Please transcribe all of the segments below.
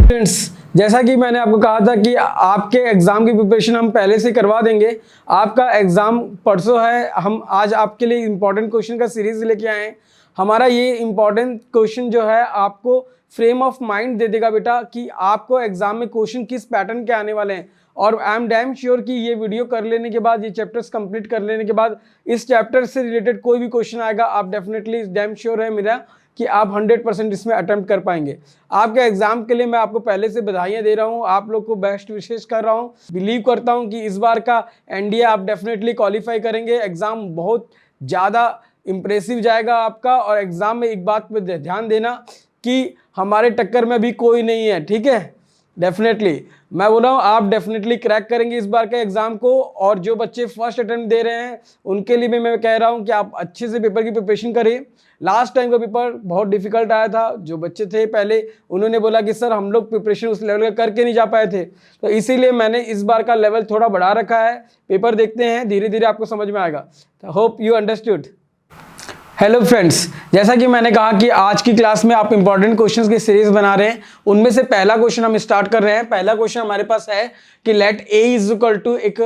Friends, जैसा कि मैंने आपको कहा था कि आपके एग्ज़ाम की प्रिपरेशन हम पहले से करवा देंगे। आपका एग्ज़ाम परसों है। हम आज आपके लिए इम्पॉर्टेंट क्वेश्चन का सीरीज़ लेके आए हैं। हमारा ये इम्पॉर्टेंट क्वेश्चन जो है आपको फ्रेम ऑफ माइंड दे देगा बेटा कि आपको एग्ज़ाम में क्वेश्चन किस पैटर्न के आने वाले हैं। और आई एम डैम श्योर कि ये वीडियो कर लेने के बाद, ये चैप्टर्स कंप्लीट कर लेने के बाद इस चैप्टर से रिलेटेड कोई भी क्वेश्चन आएगा, आप डेफिनेटली डैम श्योर है मेरा कि आप 100% इसमें अटेम्प्ट कर पाएंगे। आपके एग्जाम के लिए मैं आपको पहले से बधाइयाँ दे रहा हूँ, आप लोग को बेस्ट विशेष कर रहा हूँ। बिलीव करता हूँ कि इस बार का एनडीए आप डेफिनेटली क्वालिफाई करेंगे। एग्ज़ाम बहुत ज़्यादा इम्प्रेसिव जाएगा आपका। और एग्ज़ाम में एक बात पे ध्यान देना कि हमारे टक्कर में भी कोई नहीं है, ठीक है। डेफिनेटली मैं बोल रहा हूँ आप डेफिनेटली क्रैक करेंगे इस बार के एग्जाम को। और जो बच्चे फर्स्ट अटेम्प्ट दे रहे हैं उनके लिए भी मैं कह रहा हूँ कि आप अच्छे से पेपर की प्रिपरेशन करें। लास्ट टाइम का पेपर बहुत डिफिकल्ट आया था। जो बच्चे थे पहले उन्होंने बोला कि सर हम लोग प्रिपरेशन उस लेवल का करके नहीं जा पाए थे, तो इसीलिए मैंने इस बार का लेवल थोड़ा बढ़ा रखा है। पेपर देखते हैं, धीरे धीरे आपको समझ में आएगा। Hope you understood. Hello friends, जैसा कि मैंने कहा कि आज की क्लास में आप इंपॉर्टेंट क्वेश्चंस की सीरीज बना रहे हैं। उनमें से पहला क्वेश्चन हम स्टार्ट कर रहे हैं। पहला क्वेश्चन हमारे पास है कि let a is equal to एक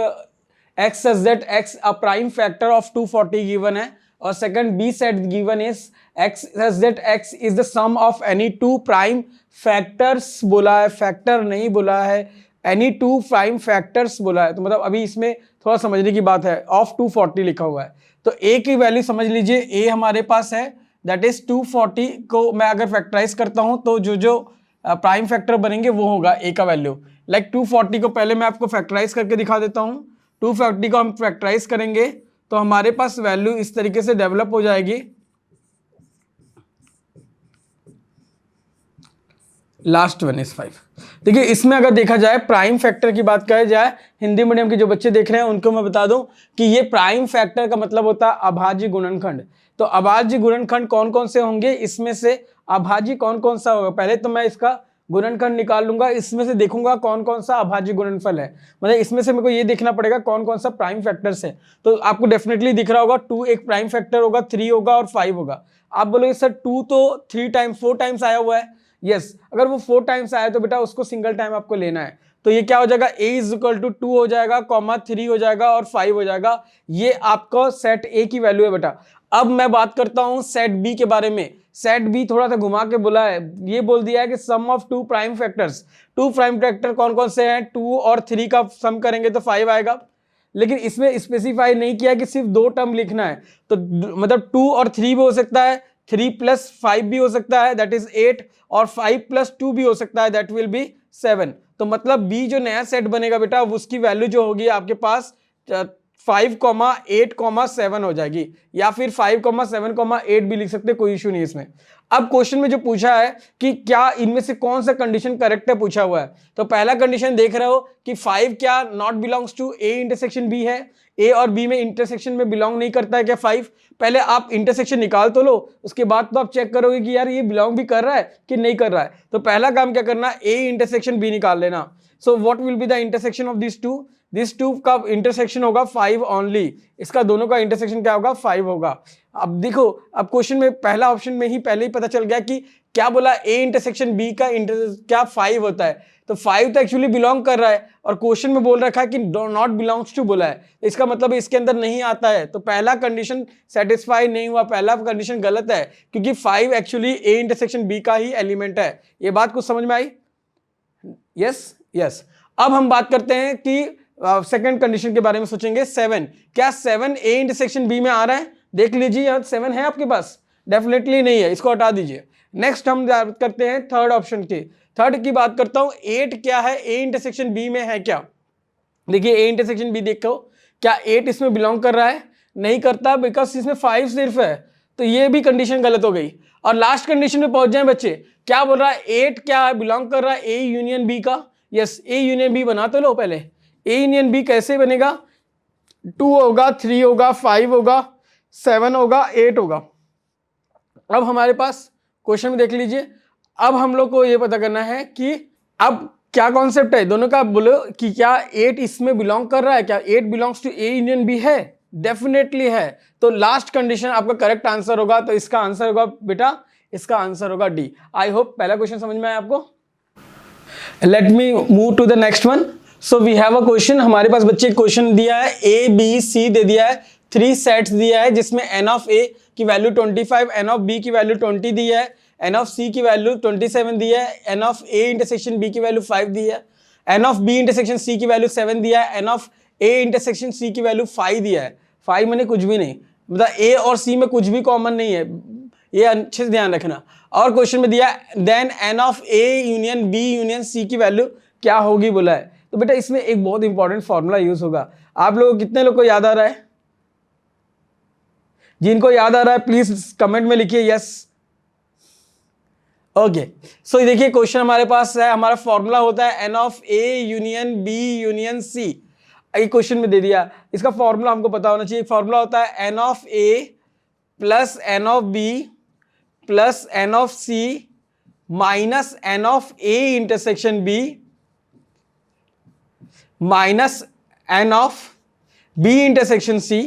x such that x a prime factor of 240 given है। और second b set given is x such that x is the sum of any two prime factors बोला है, factor नहीं बोला है, any two prime factors बोला है। तो मतलब अभी इसमें थोड़ा समझने की बात है। ऑफ 240 लिखा हुआ है तो a की वैल्यू समझ लीजिए। a हमारे पास है दैट इज 240 को मैं अगर फैक्टराइज करता हूं तो जो प्राइम फैक्टर बनेंगे वो होगा a का वैल्यू। लाइक 240 को पहले मैं आपको फैक्टराइज करके दिखा देता हूं। 240 को हम फैक्टराइज करेंगे तो हमारे पास वैल्यू इस तरीके से डेवलप हो जाएगी। Last one is 5। देखिए इसमें अगर देखा जाए प्राइम फैक्टर की बात कही जाए, हिंदी मीडियम के जो बच्चे देख रहे हैं उनको मैं बता दूं कि ये प्राइम फैक्टर का मतलब होता है अभाज्य गुणनखंड। तो अभाज्य गुणनखंड कौन कौन से होंगे, इसमें से अभाज्य कौन कौन सा होगा। पहले तो मैं इसका गुणनखंड निकाल लूंगा, इसमें से देखूंगा कौन कौन सा अभाज्य गुणनफल है। मतलब इसमें से मेरे को ये देखना पड़ेगा कौन कौन सा प्राइम फैक्टर्स है। तो आपको डेफिनेटली दिख रहा होगा 2 एक प्राइम फैक्टर होगा, 3 होगा और 5 होगा। आप बोलोगे सर 2 तो 4 टाइम्स आया हुआ है। यस, अगर वो 4 टाइम्स आया तो बेटा उसको सिंगल टाइम आपको लेना है। तो ये क्या हो जाएगा, a इज इक्वल टू 2 हो जाएगा, कॉमा 3 हो जाएगा और 5 हो जाएगा। ये आपका सेट a की वैल्यू है बेटा। अब मैं बात करता हूं सेट b के बारे में। सेट b थोड़ा सा घुमा के बोला है, ये बोल दिया है कि sum of 2 prime factors. 2 prime factor कौन कौन से हैं, 2 और 3 का सम करेंगे तो 5 आएगा। लेकिन इसमें स्पेसिफाई नहीं किया कि सिर्फ 2 टर्म लिखना है। तो मतलब 2 और 3 भी हो सकता है, 3 प्लस 5 भी हो सकता है दैट इज 8, और 5 प्लस 2 भी हो सकता है दैट विल बी 7। तो मतलब b जो नया सेट बनेगा बेटा उसकी वैल्यू जो होगी आपके पास 5,8,7 हो जाएगी, या फिर 5,7,8 भी लिख सकते, कोई इश्यू नहीं इसमें। अब क्वेश्चन में जो पूछा है कि क्या इनमें से कौन सा कंडीशन करेक्ट है पूछा हुआ है। तो पहला कंडीशन देख रहे हो कि 5 क्या not belongs to a intersection b है। a और b में इंटरसेक्शन में बिलोंग नहीं करता है क्या 5। पहले आप इंटरसेक्शन निकाल तो लो, उसके बाद तो आप चेक करोगे कि यार ये बिलोंग भी कर रहा है कि नहीं कर रहा है। तो पहला काम क्या करना, a इंटरसेक्शन b निकाल लेना। So what will be the intersection of this two का इंटरसेक्शन होगा 5 ओनली। इसका दोनों का इंटरसेक्शन क्या होगा, 5 होगा। अब देखो, अब क्वेश्चन में पहला ऑप्शन में ही पहले ही पता चल गया कि क्या बोला, a इंटरसेक्शन b का क्या 5 होता है। तो 5 तो एक्चुअली बिलोंग कर रहा है और क्वेश्चन में बोल रखा है कि नॉट बिलोंग्स टू बोला है, इसका मतलब इसके अंदर नहीं आता है। तो पहला कंडीशन सेटिस्फाई नहीं हुआ, पहला कंडीशन गलत है, क्योंकि 5 एक्चुअली a इंटरसेक्शन b का ही एलिमेंट है। ये बात कुछ समझ में आई। यस। अब हम बात करते हैं कि सेकंड कंडीशन के बारे में सोचेंगे। 7, क्या 7 a इंटरसेक्शन b में आ रहा है, देख लीजिए। यहाँ 7 है आपके पास, डेफिनेटली नहीं है, इसको हटा दीजिए। नेक्स्ट हम बात करते हैं थर्ड ऑप्शन की। थर्ड की बात करता हूं, 8 क्या है, a इंटरसेक्शन b में है क्या। देखिए a इंटरसेक्शन b देखो, क्या 8 इसमें बिलोंग कर रहा है, नहीं करता, बिकॉज इसमें 5 सिर्फ है। तो ये भी कंडीशन गलत हो गई। और लास्ट कंडीशन में पहुंच जाए बच्चे, क्या बोल रहा है, 8 क्या है, बिलोंग कर रहा है a यूनियन b का। यस, a यूनियन b बना तो लो पहले। a यूनियन b कैसे बनेगा, 2 होगा, 3 होगा, 5 होगा, 7 होगा, 8 होगा। अब हमारे पास क्वेश्चन में देख लीजिए, अब हम लोग को ये पता करना है कि अब क्या कॉन्सेप्ट है दोनों का। बोलो कि क्या 8 इसमें बिलोंग कर रहा है, क्या 8 belongs to a union b है, डेफिनेटली है। तो लास्ट कंडीशन आपका करेक्ट आंसर होगा। तो इसका आंसर होगा बेटा, इसका आंसर होगा डी। आई होप पहला क्वेश्चन समझ में आया आपको। Let me move to the next one. So we have a question, हमारे पास बच्चे क्वेश्चन दिया है, ए बी सी दे दिया है, 3 सेट्स दिया है जिसमें एन ऑफ ए की वैल्यू 25, एन ऑफ बी की वैल्यू 20 दी है, एन ऑफ सी की वैल्यू 27 दी है, N of A intersection B की वैल्यू 5 दी है, N of B intersection C की वैल्यू 7 दिया है, N of A intersection C की वैल्यू 5 दिया है। 5 मैंने कुछ भी नहीं, मतलब ए और सी में कुछ भी कॉमन नहीं है, ये अच्छे से ध्यान रखना। और क्वेश्चन में दिया then N of A union B union C की वैल्यू क्या होगी बोला है। तो बेटा इसमें एक बहुत इंपॉर्टेंट फॉर्मूला यूज होगा। आप लोगों को कितने लोग को याद आ रहा है? जिनको याद आ रहा है प्लीज कमेंट में लिखिए यस। ओके, सो देखिए क्वेश्चन हमारे पास है, हमारा फॉर्मूला होता है N of A union B union C. एक क्वेश्चन में दे दिया, इसका फॉर्मूला हमको पता होना चाहिए। फॉर्मूला होता है N of A plus N of B plus N of C minus N of A intersection B minus N of B intersection C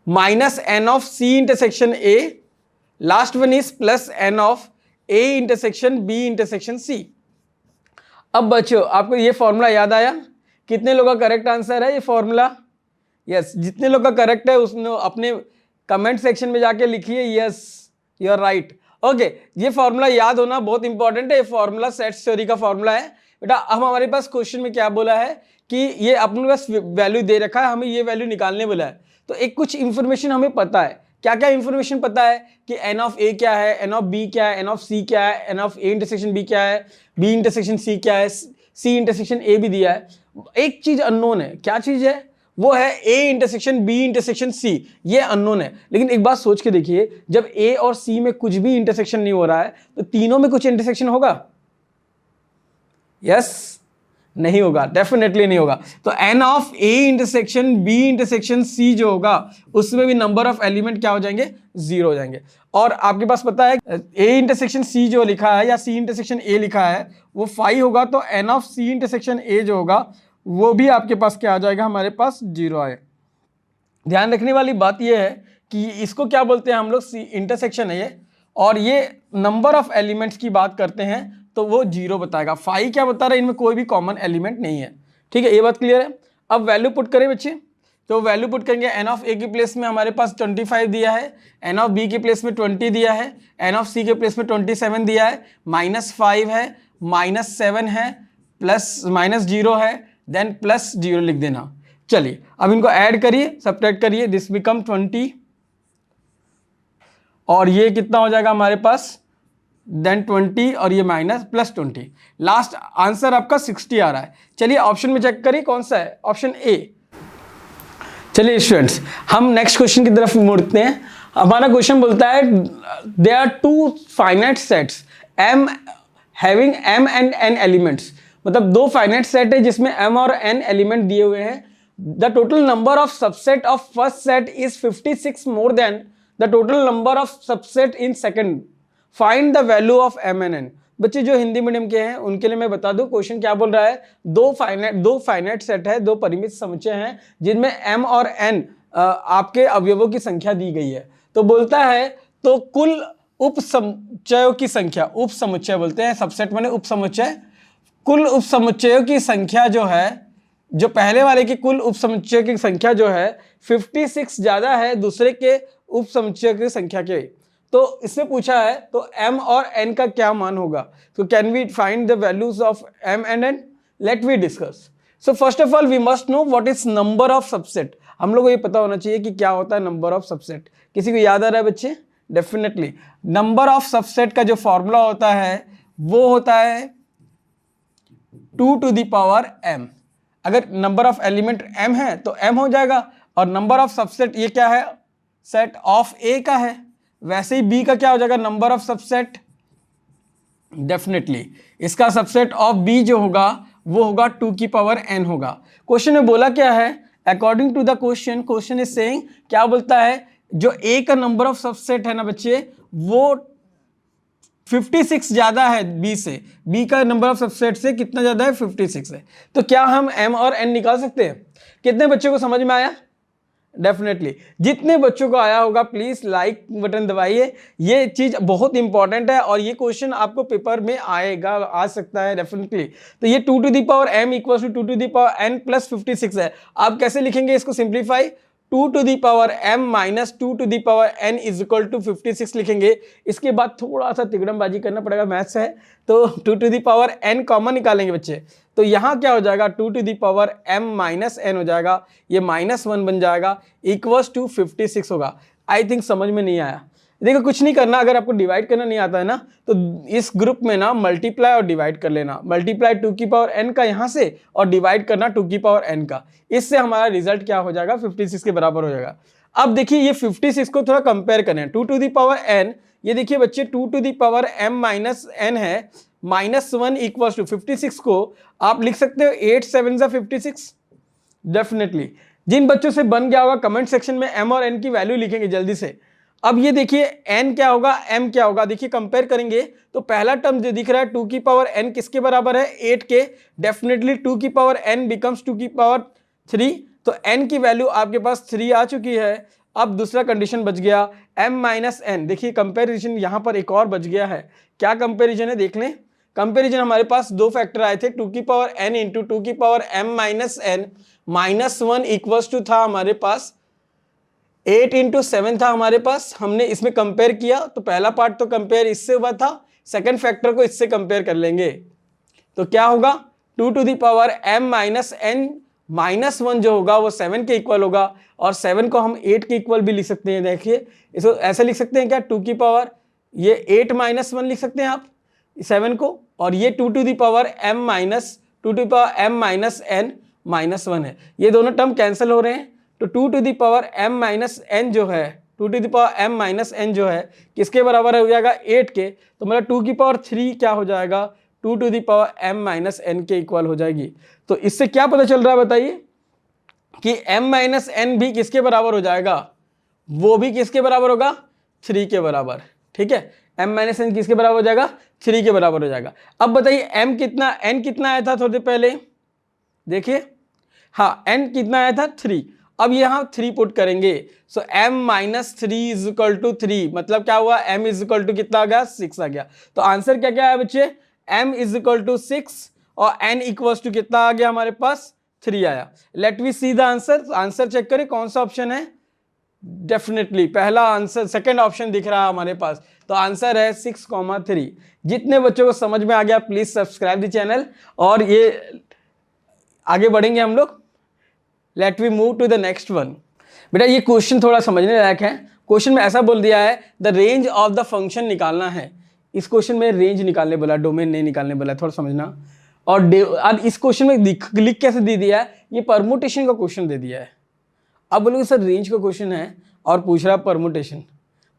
minus N of C intersection A, last one is plus N of A intersection B intersection C. अब बच्चों आपको ये formula याद आया? कितने लोगों का correct answer है ये फॉर्मूला? यस, जितने लोग का करेक्ट है उसने अपने कमेंट सेक्शन में जाके लिखिए yes you are right. Okay, ये फॉर्मूला याद होना बहुत इंपॉर्टेंट है। ये फॉर्मूला सेट्स थ्योरी का फॉर्मूला है बेटा। अब हमारे पास क्वेश्चन में क्या बोला है कि ये अपने पास वैल्यू दे रखा है, हमें ये वैल्यू निकालने बोला है। तो एक कुछ इंफॉर्मेशन हमें पता है। क्या क्या इंफॉर्मेशन पता है कि एन ऑफ ए क्या है, एन ऑफ बी क्या है, एन ऑफ सी क्या है, N of A intersection B क्या है, बी इंटरसेक्शन सी क्या है, सी इंटरसेक्शन ए भी दिया है। एक चीज अननोन है, क्या चीज है? वो है A intersection B intersection C, ये अननोन है। लेकिन एक बात सोच के देखिए, जब ए और सी में कुछ भी इंटरसेक्शन नहीं हो रहा है तो तीनों में कुछ इंटरसेक्शन होगा? यस नहीं होगा, डेफिनेटली नहीं होगा। तो N of A intersection B intersection C जो होगा उसमें भी नंबर ऑफ एलिमेंट क्या हो जाएंगे? 0 हो जाएंगे। और आपके पास पता है ए इंटरसेक्शन सी जो लिखा है या सी इंटरसेक्शन ए लिखा है वो 5 होगा, तो N of C intersection A जो होगा वो भी आपके पास क्या आ जाएगा? हमारे पास 0 आए। ध्यान रखने वाली बात यह है कि इसको क्या बोलते हैं हम लोग? सी इंटरसेक्शन है ये, और ये नंबर ऑफ एलिमेंट्स की बात करते हैं तो वो 0 बताएगा। 5 क्या बता रहा है? इनमें कोई भी कॉमन एलिमेंट नहीं है। ठीक है, ये बात क्लियर है। अब वैल्यू पुट करें बच्चे, तो वैल्यू पुट करेंगे। एन ऑफ ए की प्लेस में हमारे पास 25 दिया है, एन ऑफ बी की प्लेस में 20 दिया है, एन ऑफ सी के प्लेस में 27 दिया है, -5 है, -7 है, प्लस -0 है, देन +0 लिख देना। चलिए अब इनको ऐड करिए, सब्ट्रैक्ट करिए, दिस बिकम 20 और ये कितना हो जाएगा हमारे पास? देन 20 और ये -+20। लास्ट आंसर आपका 60 आ रहा है। चलिए ऑप्शन में चेक करिए कौन सा है, ऑप्शन ए। चलिए स्टूडेंट्स हम नेक्स्ट क्वेश्चन की तरफ मुड़ते हैं। हमारा क्वेश्चन बोलता है there are 2 finite sets m having m and n elements. मतलब 2 फाइनाइट सेट है जिसमें m और n एलिमेंट दिए हुए हैं। The total number of subset of first set is 56 more than the total number of subset in second. Find the value of m and n। बच्चे जो Hindi medium के हैं उनके लिए मैं बता दूं क्वेश्चन क्या बोल रहा है। 2 फाइनाइट सेट है, 2 परिमित समुच्चय हैं जिनमें m और n आपके अवयवों की संख्या दी गई है। तो बोलता है तो कुल उप समुच्चयों की संख्या, उप समुच्चय बोलते हैं, सबसेट माने उप समुच्चय। कुल उप समुच्चयों की संख्या जो है, जो पहले वाले की कुल उप समुच्चय की संख्या जो है 56 ज्यादा है दूसरे के उप समुच्चय की संख्या के। तो इससे पूछा है तो m और n का क्या मान होगा? तो can we find the values of m and n? Let we discuss. So first of all we must know what is number of subset. हम लोग को ये पता होना चाहिए कि क्या होता है नंबर ऑफ सबसेट। किसी को याद आ रहा है बच्चे? डेफिनेटली नंबर ऑफ सबसेट का जो फॉर्मूला होता है वो होता है 2 to the power m। अगर नंबर ऑफ एलिमेंट m है तो m हो जाएगा, और नंबर ऑफ सबसेट ये क्या है? सेट ऑफ a का है। वैसे ही b का क्या हो जाएगा? Number of subset. डेफिनेटली इसका सबसेट ऑफ b जो होगा वो होगा 2 की पावर n होगा। क्वेश्चन में बोला क्या है? According to the question, question is saying, क्या बोलता है? जो a का नंबर ऑफ सबसेट है ना बच्चे वो 56 ज्यादा है b से। b का नंबर ऑफ सबसेट से कितना ज्यादा है? 56 है। तो क्या हम m और n निकाल सकते हैं? कितने बच्चों को समझ में आया? डेफिनेटली जितने बच्चों को आया होगा प्लीज लाइक बटन दबाइए, ये चीज बहुत इंपॉर्टेंट है और ये क्वेश्चन आपको पेपर में आएगा, आ सकता है डेफिनेटली। तो ये 2 to the power m equal to 2 to the power n plus 56 है। आप कैसे लिखेंगे इसको simplify, 2 to the power m minus 2 to the power n is equal to 56 लिखेंगे। इसके बाद थोड़ा सा तिगड़मबाजी करना पड़ेगा, मैथ्स है तो 2 to the power n common निकालेंगे बच्चे, तो यहाँ क्या हो जाएगा 2 to the power m minus n हो जाएगा, ये -1 बन जाएगा, इक्वल्स टू 56 होगा। आई थिंक समझ में नहीं आया। देखो कुछ नहीं करना, अगर आपको डिवाइड करना नहीं आता है ना तो इस ग्रुप में ना मल्टीप्लाई और डिवाइड कर लेना, मल्टीप्लाई 2 की पावर n का यहाँ से और डिवाइड करना 2 की पावर n का, इससे हमारा रिजल्ट क्या हो जाएगा 56 के बराबर हो जाएगा। अब देखिए ये 56 को थोड़ा कंपेयर करें, 2 टू दी पावर n, ये देखिए बच्चे 2 to the power m minus n है, -1 इक्वल्स टू 56 को आप लिख सकते हो 8 7 जा 56 डेफिनेटली। जिन बच्चों से बन गया होगा कमेंट सेक्शन में m और n की वैल्यू लिखेंगे जल्दी से। अब ये देखिए n क्या होगा m क्या होगा, देखिए कंपेयर करेंगे तो पहला टर्म जो दिख रहा है 2 की पावर n किसके बराबर है 8 के, डेफिनेटली 2 की पावर n बिकम्स 2 की पावर 3, तो n की वैल्यू आपके पास 3 आ चुकी है। अब दूसरा कंडीशन बच गया m माइनस n, देखिए कंपेरिजन यहाँ पर एक और बच गया है, क्या कंपेरिजन है देख लें। कंपेरिजन हमारे पास दो फैक्टर आए थे, 2 की पावर n इंटू 2 की power m minus n, -1 equals to था हमारे पास 8 इंटू 7 था हमारे पास, हमने इसमें कंपेयर किया तो पहला पार्ट तो कंपेयर इससे हुआ था, सेकंड फैक्टर को इससे कंपेयर कर लेंगे तो क्या होगा 2 to the power m minus n -1 जो होगा वो 7 के इक्वल होगा, और 7 को हम 8 के इक्वल भी लिख सकते हैं। देखिए इसको ऐसे लिख सकते हैं क्या, 2 की पावर ये 8 -1 लिख सकते हैं आप 7 को, और ये 2 to the power m minus 2 to power m minus n -1 है, ये दोनों टर्म कैंसिल हो रहे हैं तो 2 to the power m minus n जो है 2 to the power m minus n जो है किसके बराबर हो जाएगा 8 के, तो मतलब 2 की पावर 3 क्या हो जाएगा 2 to the power m minus n के इक्वल हो जाएगी। तो इससे क्या पता चल रहा है बताइए कि m माइनस n भी किसके बराबर हो जाएगा, वो भी किसके बराबर होगा 3 के बराबर, ठीक है। m माइनस n किसके बराबर हो जाएगा 3 के बराबर हो जाएगा। अब बताइए m कितना n कितना आया था थोड़ी देर पहले, देखिए हाँ n कितना आया था 3, अब यहाँ 3 पुट करेंगे, so m minus 3 is equal to 3, मतलब क्या हुआ m इज इक्वल टू कितना आ गया 6 आ गया। तो आंसर क्या क्या है बच्चे, m इज इक्वल टू 6 और n इक्वल्स टू कितना आ गया हमारे पास 3 आया। Let we see the answer, answer check करें कौन सा ऑप्शन है, डेफिनेटली पहला आंसर सेकंड ऑप्शन दिख रहा है हमारे पास, तो आंसर है 6,3। जितने बच्चों को समझ में आ गया प्लीज सब्सक्राइब द चैनल, और ये आगे बढ़ेंगे हम लोग। Let we move to the next one. बेटा ये क्वेश्चन थोड़ा समझने लायक है, क्वेश्चन में ऐसा बोल दिया है the range of the function निकालना है। इस क्वेश्चन में रेंज निकालने बोला, डोमेन नहीं निकालने बोला, थोड़ा समझना। और इस क्वेश्चन में लिख कैसे दे दिया है, ये परमुटेशन का क्वेश्चन दे दिया है। अब बोलोगे सर रेंज का क्वेश्चन है और पूछ रहा परमुटेशन,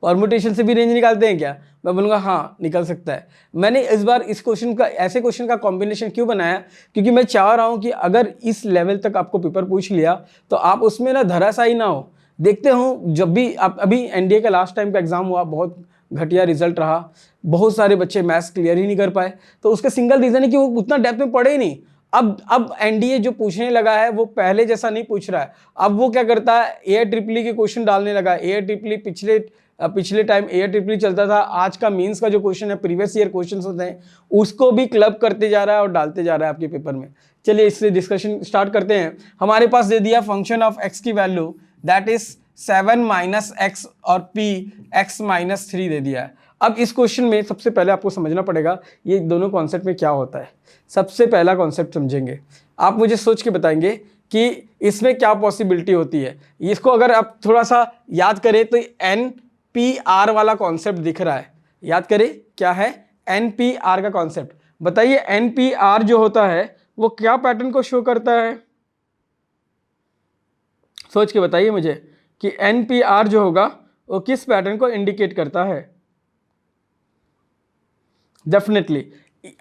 परमुटेशन से भी रेंज निकालते हैं क्या, मैं बोलूँगा हाँ निकल सकता है। मैंने इस बार इस क्वेश्चन का ऐसे क्वेश्चन का कॉम्बिनेशन क्यों बनाया, क्योंकि मैं चाह रहा हूँ कि अगर इस लेवल तक आपको पेपर पूछ लिया तो आप उसमें ना धराशायी ना हो। देखते हो जब भी आप अभी एनडीए का लास्ट टाइम का एग्जाम हुआ, बहुत घटिया रिजल्ट रहा, बहुत सारे बच्चे मैथ्स क्लियर ही नहीं कर पाए, तो उसका सिंगल रीज़न है कि वो उतना डेप्थ में पढ़े ही नहीं। अब एनडीए जो पूछने लगा है वो पहले जैसा नहीं पूछ रहा है, अब वो क्या करता है AIEEE के क्वेश्चन डालने लगा है। AIEEE पिछले टाइम AIEEE चलता था, आज का मींस का जो क्वेश्चन है प्रीवियस ईयर क्वेश्चन होते हैं उसको भी क्लब करते जा रहा है और डालते जा रहा है आपके पेपर में। चलिए इससे डिस्कशन स्टार्ट करते हैं। हमारे पास दे दिया फंक्शन ऑफ x की value that is 7 minus x और p x माइनस 3 दे दिया है। अब इस क्वेश्चन में सबसे पहले आपको समझना पड़ेगा ये दोनों कॉन्सेप्ट में क्या होता है। सबसे पहला कॉन्सेप्ट समझेंगे, आप मुझे सोच के बताएंगे कि इसमें क्या पॉसिबिलिटी होती है। इसको अगर आप थोड़ा सा याद करें तो NPR वाला कॉन्सेप्ट दिख रहा है, याद करें क्या है NPR का कॉन्सेप्ट। बताइए NPR जो होता है वो क्या पैटर्न को शो करता है, सोच के बताइए मुझे कि NPR जो होगा वो किस पैटर्न को इंडिकेट करता है। डेफिनेटली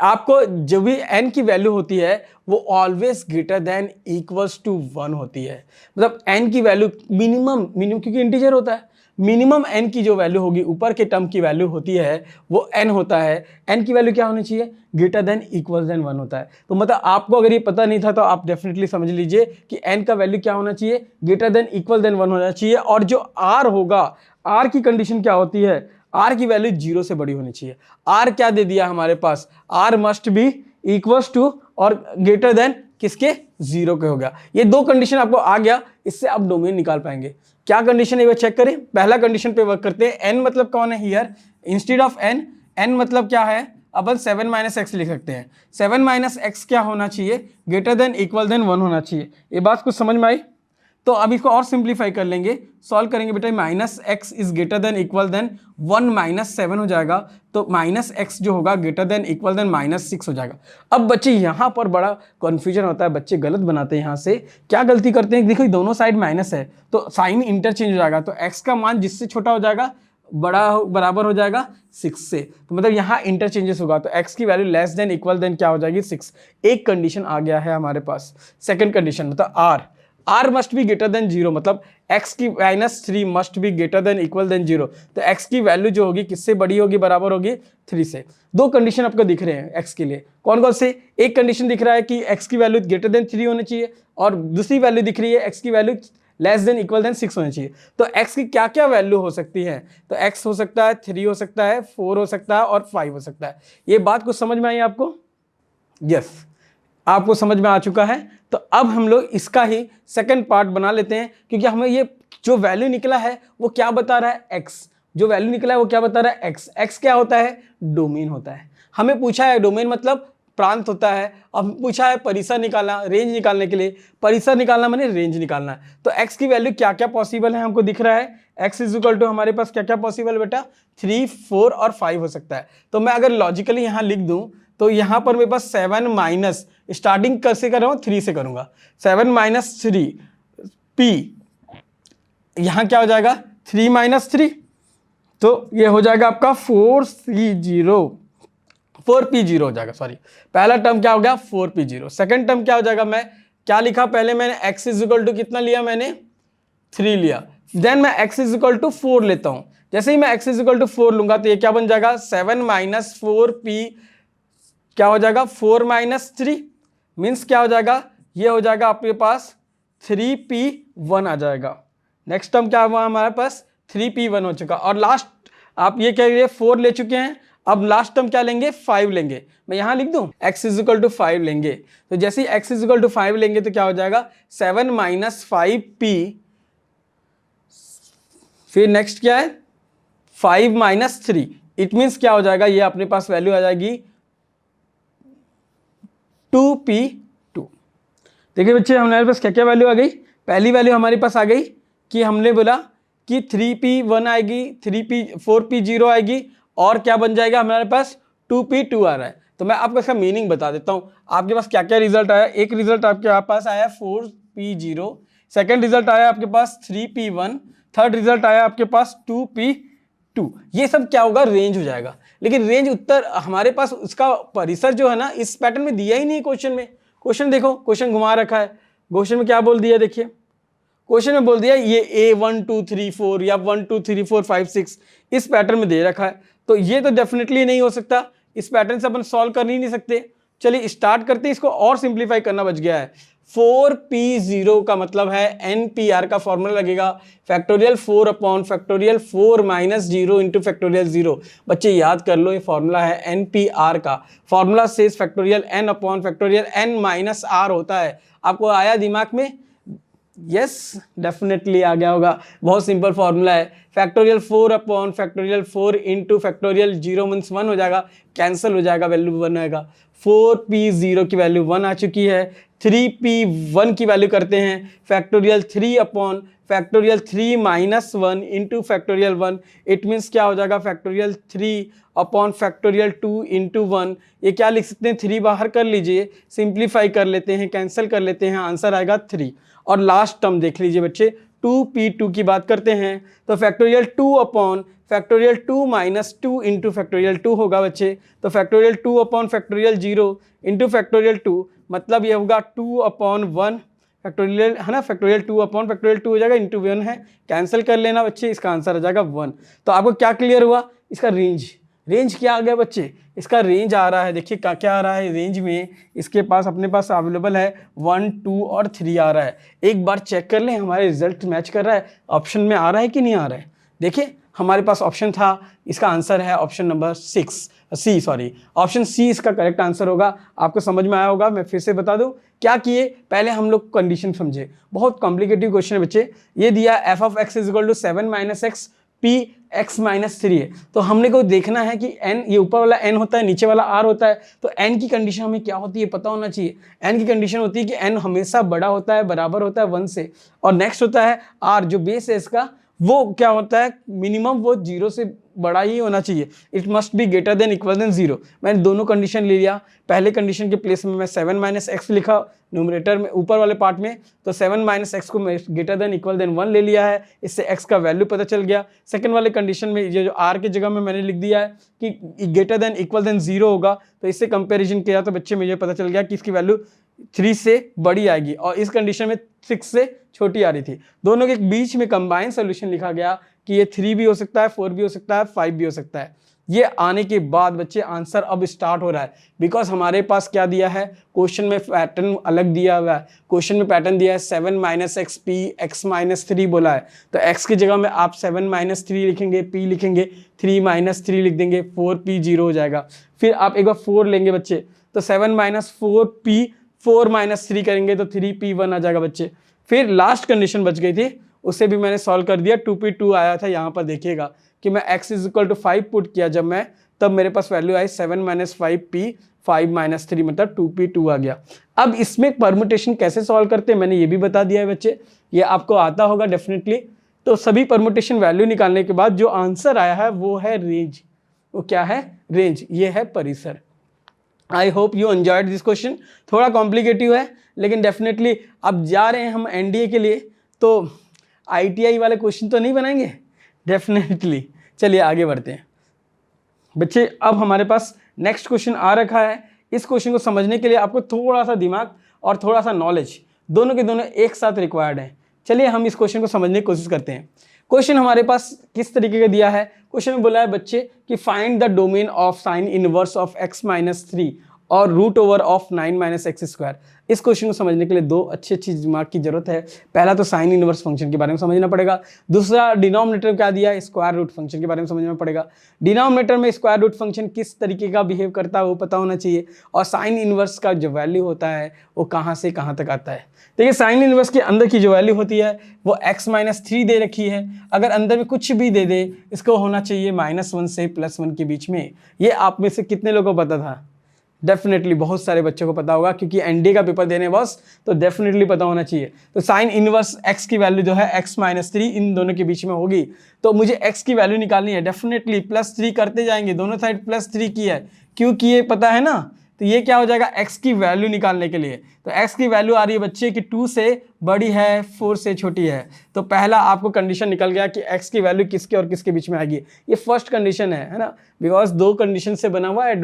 आपको जो भी n की वैल्यू होती है वो always greater than equals to 1 होती है। मतलब n की वैल्यू मिनिमम क्योंकि इंटीजर होता है, मिनिमम n की जो वैल्यू होगी, ऊपर के टर्म की वैल्यू होती है वो n होता है। n की वैल्यू क्या होनी चाहिए, ग्रेटर देन इक्वल देन 1 होता है। तो मतलब आपको अगर ये पता नहीं था तो आप डेफिनेटली समझ लीजिए कि n का वैल्यू क्या होना चाहिए, ग्रेटर देन इक्वल देन 1 होना चाहिए। और जो r होगा, r की कंडीशन क्या होती है, r की वैल्यू 0 से बड़ी होनी चाहिए। r क्या दे दिया हमारे पास, r must be equals to और ग्रेटर देन किसके, 0 के हो गया। ये दो कंडीशन आपको आ गया, इससे आप डोमेन निकाल पाएंगे। क्या कंडीशन है वो चेक करें। पहला कंडीशन पे वर्क करते हैं। n मतलब कौन है हियर, इंस्टेड ऑफ n मतलब क्या है, अपन 7 माइनस एक्स लिख सकते हैं। 7 माइनस एक्स क्या होना चाहिए, ग्रेटर देन इक्वल देन 1 होना चाहिए। ये बात कुछ समझ में आई। तो अब इसको और सिंप्लीफाई कर लेंगे, सॉल्व करेंगे बेटा। Minus x is greater than equal than 1 minus 7 हो जाएगा। तो माइनस एक्स जो होगा greater than equal than minus 6 हो जाएगा। अब बच्चे यहाँ पर बड़ा कन्फ्यूजन होता है, बच्चे गलत बनाते हैं। यहाँ से क्या गलती करते हैं, देखो दोनों साइड माइनस है तो साइन इंटरचेंज हो जाएगा। तो एक्स का मान जिससे छोटा हो जाएगा बराबर हो जाएगा 6 से। तो मतलब यहाँ इंटरचेंजेस होगा, तो x की value less than equal than क्या हो जाएगी, 6। एक कंडीशन आ गया है हमारे पास। सेकंड कंडीशन मतलब r must be greater than 0, मतलब x की minus 3 must be greater than equal than 0। तो x की वैल्यू जो होगी किससे बड़ी होगी, बराबर होगी 3 से। दो कंडीशन आपको दिख रहे हैं x के लिए, कौन कौन से, एक कंडीशन दिख रहा है कि x की वैल्यू ग्रेटर देन 3 होनी चाहिए, और दूसरी वैल्यू दिख रही है x की value less than equal than 6 होनी चाहिए। तो x की क्या क्या वैल्यू हो सकती है, तो x हो सकता है 3 हो सकता है 4 हो सकता है और 5 हो सकता है। ये बात कुछ समझ में आई आपको, यस आपको समझ में आ चुका है। तो अब हम लोग इसका ही सेकंड पार्ट बना लेते हैं, क्योंकि हमें ये जो वैल्यू निकला है वो क्या बता रहा है, x जो वैल्यू निकला है वो क्या बता रहा है, x क्या होता है, डोमेन होता है। हमें पूछा है डोमेन मतलब प्रांत होता है। अब पूछा है परिसर निकालना, रेंज निकालने के लिए, परिसर निकालना माने रेंज निकालना है। तो x की वैल्यू क्या क्या पॉसिबल है हमको दिख रहा है, x इज इक्वल टू हमारे पास क्या क्या पॉसिबल बेटा, 3, 4 और 5 हो सकता है। तो मैं अगर लॉजिकली यहाँ लिख दूं तो यहाँ पर मेरे पास 7 माइनस, स्टार्टिंग कैसे कर रहा हूँ 3 से करूंगा, 7 माइनस 3 p, यहाँ क्या हो जाएगा 3 माइनस 3, तो ये हो जाएगा आपका 4p0 हो जाएगा। सॉरी, पहला टर्म क्या हो गया 4p0। सेकंड टर्म क्या हो जाएगा, मैं क्या लिखा पहले, मैंने x इज इक्वल टू कितना लिया, मैंने 3 लिया, देन मैं x इज इक्वल टू 4 लेता हूं। जैसे ही मैं x इज इक्वल टू 4 लूंगा तो ये क्या बन जाएगा, 7 माइनस 4p क्या हो जाएगा 4 माइनस 3 मीन्स क्या हो जाएगा, ये हो जाएगा आपके पास 3p1 आ जाएगा। नेक्स्ट टर्म क्या हुआ हमारे पास, 3p1 हो चुका। और लास्ट आप ये कह रहे 4 ले चुके हैं, अब लास्ट टर्म क्या लेंगे 5 लेंगे। मैं यहां लिख दूं x इज इक्वल टू 5 लेंगे, तो जैसे ही x इज इक्वल टू 5 लेंगे तो क्या हो जाएगा 7 माइनस 5p, फिर नेक्स्ट क्या है 5 माइनस 3, इट मीन्स क्या हो जाएगा, ये अपने पास वैल्यू आ जाएगी 2p2। देखिए बच्चे हमारे पास क्या क्या वैल्यू आ गई। पहली वैल्यू हमारे पास आ गई कि हमने बोला कि 3p1 आएगी, 4p0 आएगी, और क्या बन जाएगा हमारे पास 2p2 आ रहा है। तो मैं आपको इसका मीनिंग बता देता हूं, आपके पास क्या क्या रिजल्ट आया। एक रिजल्ट आपके पास आया 4p0, सेकेंड रिजल्ट आया आपके पास 3p1, थर्ड रिजल्ट आया आपके पास 2p2। ये सब क्या होगा, रेंज हो जाएगा। लेकिन रेंज उत्तर हमारे पास उसका परिसर जो है ना इस पैटर्न में दिया ही नहीं क्वेश्चन में। क्वेश्चन देखो, क्वेश्चन घुमा रखा है, क्वेश्चन में क्या बोल दिया, देखिए क्वेश्चन में बोल दिया ये A1 2 3 4 या 1 2 3 4 5 6 इस पैटर्न में दे रखा है। तो ये तो डेफिनेटली नहीं हो सकता, इस पैटर्न से अपन सॉल्व कर ही नहीं सकते। चलिए स्टार्ट करते हैं, इसको और सिंप्लीफाई करना बच गया है। 4p0 का मतलब है npr का फॉर्मूला लगेगा factorial 4 upon factorial 4 minus 0 into factorial 0। बच्चे याद कर लो, ये फॉर्मूला है npr का। फॉर्मूला से factorial n upon factorial n minus r होता है। आपको आया दिमाग में, यस डेफिनेटली आ गया होगा। बहुत सिंपल फॉर्मूला है, factorial 4 upon factorial 4 into factorial 0 means 1 हो जाएगा, कैंसिल हो जाएगा, वैल्यू 1 आएगा। 4p0 की वैल्यू 1 आ चुकी है। 3p1 की वैल्यू करते हैं factorial 3 upon factorial 3 minus 1 into factorial 1, it means क्या हो जाएगा फैक्टोरियल 3 अपॉन फैक्टोरियल 2 इंटू 1। ये क्या लिख सकते हैं, 3 बाहर कर लीजिए, सिंप्लीफाई कर लेते हैं, कैंसिल कर लेते हैं, आंसर आएगा 3। और लास्ट टर्म देख लीजिए बच्चे, 2p2 की बात करते हैं तो factorial 2 upon factorial 2 minus 2 into factorial 2 होगा बच्चे। तो factorial 2 upon factorial 0 into factorial 2 मतलब ये होगा 2 अपॉन 1 फैक्टोरियल है ना, फैक्टोरियल 2 अपॉन फैक्टोरियल 2 हो जाएगा, इंटू 1 है, कैंसिल कर लेना बच्चे, इसका आंसर आ जाएगा 1। तो आपको क्या क्लियर हुआ, इसका रेंज क्या आ गया बच्चे, इसका रेंज आ रहा है, देखिए क्या आ रहा है रेंज में, इसके पास अपने पास अवेलेबल है 1, 2 और 3 आ रहा है। एक बार चेक कर लें हमारे रिजल्ट मैच कर रहा है, ऑप्शन में आ रहा है कि नहीं आ रहा है। देखिए हमारे पास ऑप्शन था, इसका आंसर है ऑप्शन नंबर ऑप्शन सी इसका करेक्ट आंसर होगा। आपको समझ में आया होगा। मैं फिर से बता दूं क्या किए, पहले हम लोग कंडीशन समझे, बहुत कॉम्प्लिकेटिव क्वेश्चन है बच्चे। ये दिया f of x is equal to 7 minus x p x minus 3 है, तो हमने को देखना है कि n, ये ऊपर वाला n होता है, नीचे वाला r होता है, तो n की कंडीशन हमें क्या होती है पता होना चाहिए। n की कंडीशन होती है कि n हमेशा बड़ा होता है, बराबर होता है 1 से, और नेक्स्ट होता है r जो बेस है इसका, वो क्या होता है मिनिमम वो 0 से बड़ा ही होना चाहिए, it must be greater than equal than 0। मैंने दोनों कंडीशन ले लिया, पहले कंडीशन के प्लेस में मैं 7 माइनस एक्स लिखा न्यूमरेटर में ऊपर वाले पार्ट में, तो 7 माइनस एक्स को मैं ग्रेटर देन इक्वल देन 1 ले लिया है, इससे x का वैल्यू पता चल गया। सेकंड वाले कंडीशन में ये जो r की जगह में मैंने लिख दिया है कि ग्रेटर देन इक्वल देन 0 होगा, तो इससे कंपेरिजन किया तो बच्चे मुझे पता चल गया कि इसकी वैल्यू 3 से बड़ी आएगी, और इस कंडीशन में 6 से छोटी आ रही थी। दोनों के बीच में कंबाइंड सोल्यूशन लिखा गया कि ये 3 भी हो सकता है, 4 भी हो सकता है, 5 भी हो सकता है। ये आने के बाद बच्चे आंसर अब स्टार्ट हो रहा है, बिकॉज हमारे पास क्या दिया है, क्वेश्चन में पैटर्न अलग दिया हुआ है। क्वेश्चन में पैटर्न दिया है 7 minus x P x minus 3 बोला है, तो x की जगह में आप 7 माइनस 3 लिखेंगे, p लिखेंगे, 3 माइनस 3 लिख देंगे, 4p 0 हो जाएगा। फिर आप एक बार 4 लेंगे बच्चे, तो 7 माइनस 4p 4 माइनस 3 करेंगे तो 3p1 आ जाएगा बच्चे। फिर लास्ट कंडीशन बच गई थी, उसे भी मैंने सॉल्व कर दिया, 2p2 आया था। यहाँ पर देखिएगा कि मैं x is equal to 5 put किया जब मैं, तब मेरे पास वैल्यू आई 7 माइनस 5p 5 माइनस 3 मतलब 2p2 आ गया। अब इसमें परमुटेशन कैसे सॉल्व करते हैं मैंने ये भी बता दिया है बच्चे, ये आपको आता होगा डेफिनेटली। तो सभी परमुटेशन वैल्यू निकालने के बाद जो आंसर आया है वो है रेंज। वो क्या है, रेंज, ये है परिसर। I hope you enjoyed this question. थोड़ा कॉम्प्लिकेटिव है लेकिन डेफिनेटली अब जा रहे हैं हम एनडीए के लिए, तो आईटीआई वाले क्वेश्चन तो नहीं बनाएंगे डेफिनेटली। चलिए आगे बढ़ते हैं बच्चे। अब हमारे पास नेक्स्ट क्वेश्चन आ रखा है। इस क्वेश्चन को समझने के लिए आपको थोड़ा सा दिमाग और थोड़ा सा नॉलेज दोनों के दोनों एक साथ रिक्वायर्ड है। चलिए हम इस क्वेश्चन को समझने की कोशिश करते हैं। क्वेश्चन हमारे पास किस तरीके का दिया है, क्वेश्चन में बोला है बच्चे कि find the domain of sine inverse of x minus 3 और root over of 9 minus x square. इस क्वेश्चन को समझने के लिए दो अच्छी दिमाग की जरूरत है। पहला तो साइन इनवर्स फंक्शन के बारे में समझना पड़ेगा, दूसरा डिनोमिनेटर क्या दिया है, स्क्वायर रूट फंक्शन के बारे में समझना पड़ेगा। डिनोमिनेटर में स्क्वायर रूट फंक्शन किस तरीके का बिहेव करता है वो पता होना चाहिए, और साइन इनवर्स का जो वैल्यू होता है वो कहाँ से कहाँ तक आता है। देखिए साइन इनवर्स के अंदर की जो वैल्यू होती है वो x माइनस 3 दे रखी है, अगर अंदर में कुछ भी दे दे इसको होना चाहिए -1 से +1 के बीच में। ये आप में से कितने लोगों को पता था? डेफिनेटली बहुत सारे बच्चों को पता होगा, क्योंकि एनडी का पेपर देने बॉस, तो डेफिनेटली पता होना चाहिए। तो साइन इनवर्स x की वैल्यू जो है x माइनस 3 इन दोनों के बीच में होगी, तो मुझे x की वैल्यू निकालनी है। डेफिनेटली +3 करते जाएंगे, दोनों साइड +3 की है, क्यों किए पता है ना। तो ये क्या हो जाएगा, x की वैल्यू निकालने के लिए। तो x की वैल्यू आ रही है बच्चे कि 2 से बड़ी है, 4 से छोटी है। तो पहला आपको कंडीशन निकल गया कि x की वैल्यू किसके और किसके बीच में आएगी। ये फर्स्ट कंडीशन है ना, बिकॉज दो कंडीशन से बना हुआ है।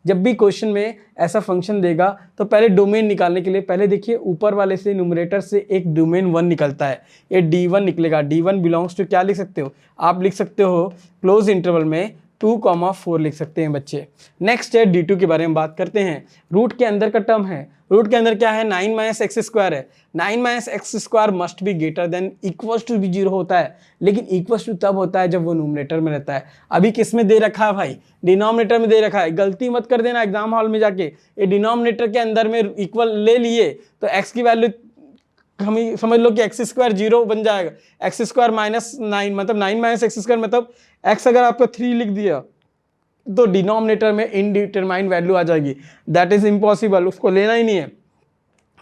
जब भी क्वेश्चन में ऐसा फंक्शन देगा तो पहले डोमेन निकालने के लिए पहले देखिए ऊपर वाले से न्यूमरेटर से एक डोमेन 1 निकलता है, ये D1 निकलेगा। D1 बिलोंग्स टू क्या लिख सकते हो आप, लिख सकते हो क्लोज इंटरवल में 2,4 लिख सकते हैं बच्चे। नेक्स्ट है D2 के बारे में बात करते हैं। रूट के अंदर का टर्म है, रूट के अंदर क्या है, 9 माइनस एक्स स्क्वायर है। 9 minus x square must be greater than equals to भी 0 होता है, लेकिन इक्वल्स टू तब होता है जब वो न्यूमरेटर में रहता है। अभी किस में दे रखा है भाई, डिनोमिनेटर में दे रखा है। गलती मत कर देना एग्जाम हॉल में जाके, ये डिनोमिनेटर के अंदर में इक्वल ले लिए तो एक्स की वैल्यू हम समझ लो कि एक्स स्क्वायर 0 बन जाएगा। एक्स स्क्वायर -9 मतलब 9 माइनस एक्स स्क्वायर मतलब एक्स अगर आपको 3 लिख दिया तो डिनोमिनेटर में इनडिटरमाइंड वैल्यू आ जाएगी, दैट इज इम्पॉसिबल, उसको लेना ही नहीं है।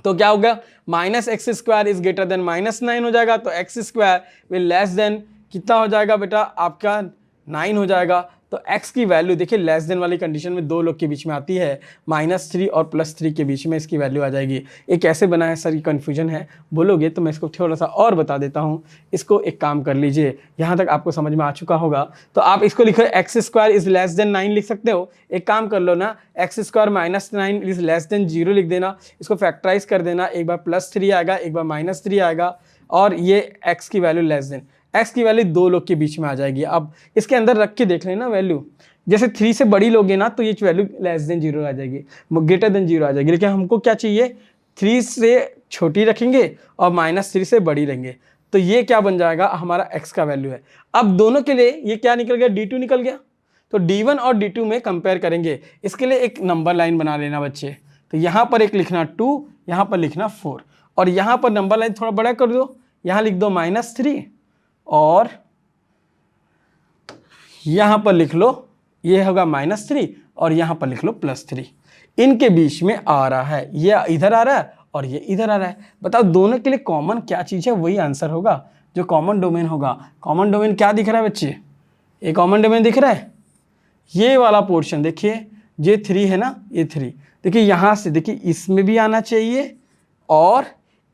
तो क्या होगा, minus x square is greater then -9 हो जाएगा, तो x square will less than कितना हो जाएगा बेटा आपका 9 हो जाएगा। तो x की वैल्यू देखिए लेस देन वाली कंडीशन में दो लोग के बीच में आती है, -3 और +3 के बीच में इसकी वैल्यू आ जाएगी। ये कैसे बना है सर, ये कन्फ्यूजन है बोलोगे तो मैं इसको थोड़ा सा और बता देता हूँ। इसको एक काम कर लीजिए, यहाँ तक आपको समझ में आ चुका होगा, तो आप इसको लिखो x² इज लेस देन 9 लिख सकते हो। एक काम कर लो ना, x² -9 इज लेस देन 0 लिख देना, इसको फैक्टराइज कर देना, एक बार +3 आएगा एक बार -3 आएगा, और ये x की वैल्यू लेस देन, x की वैल्यू दो लोग के बीच में आ जाएगी। अब इसके अंदर रख के देख लेना वैल्यू, जैसे 3 से बड़ी लोगे ना तो ये वैल्यू लेस देन 0 आ जाएगी, ग्रेटर देन 0 आ जाएगी, लेकिन हमको क्या चाहिए 3 से छोटी रखेंगे और -3 से बड़ी लेंगे, तो ये क्या बन जाएगा हमारा x का वैल्यू है। अब दोनों के लिए ये क्या निकल गया, d2 निकल गया, तो d1 और d2 में कंपेयर करेंगे। इसके लिए एक नंबर लाइन बना लेना बच्चे, तो यहाँ पर एक लिखना 2, यहाँ पर लिखना 4, और यहाँ पर नंबर लाइन थोड़ा बड़ा कर दो, यहाँ लिख दो -3 और यहाँ पर लिख लो, ये होगा -3 और यहाँ पर लिख लो +3। इनके बीच में आ रहा है, ये इधर आ रहा है और ये इधर आ रहा है। बताओ दोनों के लिए कॉमन क्या चीज़ है, वही आंसर होगा जो कॉमन डोमेन होगा। कॉमन डोमेन क्या दिख रहा है बच्चे, ये कॉमन डोमेन दिख रहा है, ये वाला पोर्शन देखिए, ये 3 है ना, ये 3 देखिए, यहाँ से देखिए इसमें भी आना चाहिए और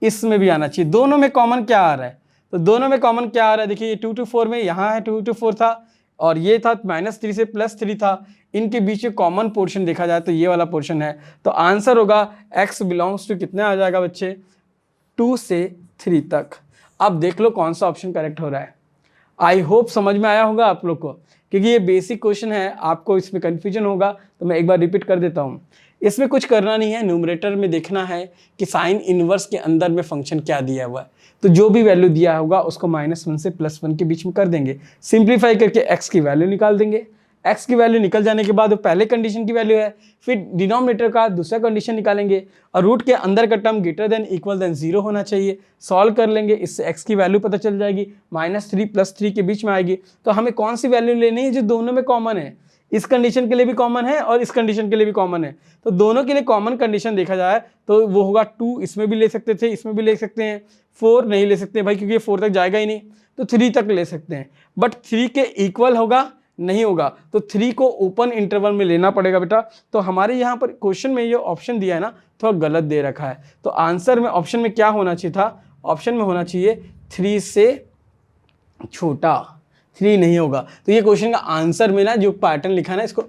इसमें भी आना चाहिए। दोनों में कॉमन क्या आ रहा है, तो दोनों में कॉमन क्या आ रहा है, देखिए ये 2 to 4 में यहाँ है 2 to 4 था और ये था -3 से +3 था, इनके बीच में कॉमन पोर्शन देखा जाए तो ये वाला पोर्शन है। तो आंसर होगा x बिलोंग्स टू कितने आ जाएगा बच्चे, 2 से 3 तक। अब देख लो कौन सा ऑप्शन करेक्ट हो रहा है। आई होप समझ में आया होगा आप लोग को, क्योंकि ये बेसिक क्वेश्चन है, आपको इसमें कन्फ्यूजन होगा तो मैं एक बार रिपीट कर देता हूँ। इसमें कुछ करना नहीं है, न्यूमरेटर में देखना है कि साइन इनवर्स के अंदर में फंक्शन क्या दिया हुआ है, तो जो भी वैल्यू दिया होगा उसको -1 से +1 के बीच में कर देंगे, सिंप्लीफाई करके x की वैल्यू निकाल देंगे। x की वैल्यू निकल जाने के बाद वो पहले कंडीशन की वैल्यू है, फिर डिनोमिनेटर का दूसरा कंडीशन निकालेंगे और रूट के अंदर का term greater than equal than 0 होना चाहिए, सॉल्व कर लेंगे, इससे x की वैल्यू पता चल जाएगी, -3 +3 के बीच में आएगी। तो हमें कौन सी वैल्यू लेनी है जो दोनों में कॉमन है, इस कंडीशन के लिए भी कॉमन है और इस कंडीशन के लिए भी कॉमन है, तो दोनों के लिए कॉमन कंडीशन देखा जाए तो वो होगा 2, इसमें भी ले सकते थे, इसमें भी ले सकते हैं, 4 नहीं ले सकते भाई क्योंकि 4 तक जाएगा ही नहीं, तो 3 तक ले सकते हैं, बट 3 के इक्वल होगा नहीं होगा, तो 3 को ओपन इंटरवल में लेना पड़ेगा बेटा। तो हमारे यहाँ पर क्वेश्चन में ये ऑप्शन दिया है ना थोड़ा गलत दे रखा है, तो आंसर में ऑप्शन में क्या होना चाहिए था, ऑप्शन में होना चाहिए 3 से छोटा, 3 नहीं होगा। तो ये क्वेश्चन का आंसर में ना जो पैटर्न लिखा है ना, इसको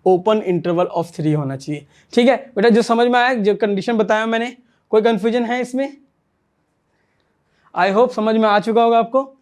ओपन इंटरवल ऑफ 3 होना चाहिए। ठीक है बेटा, जो समझ में आया, जो कंडीशन बताया मैंने, कोई कंफ्यूजन है इसमें? आई होप समझ में आ चुका होगा आपको।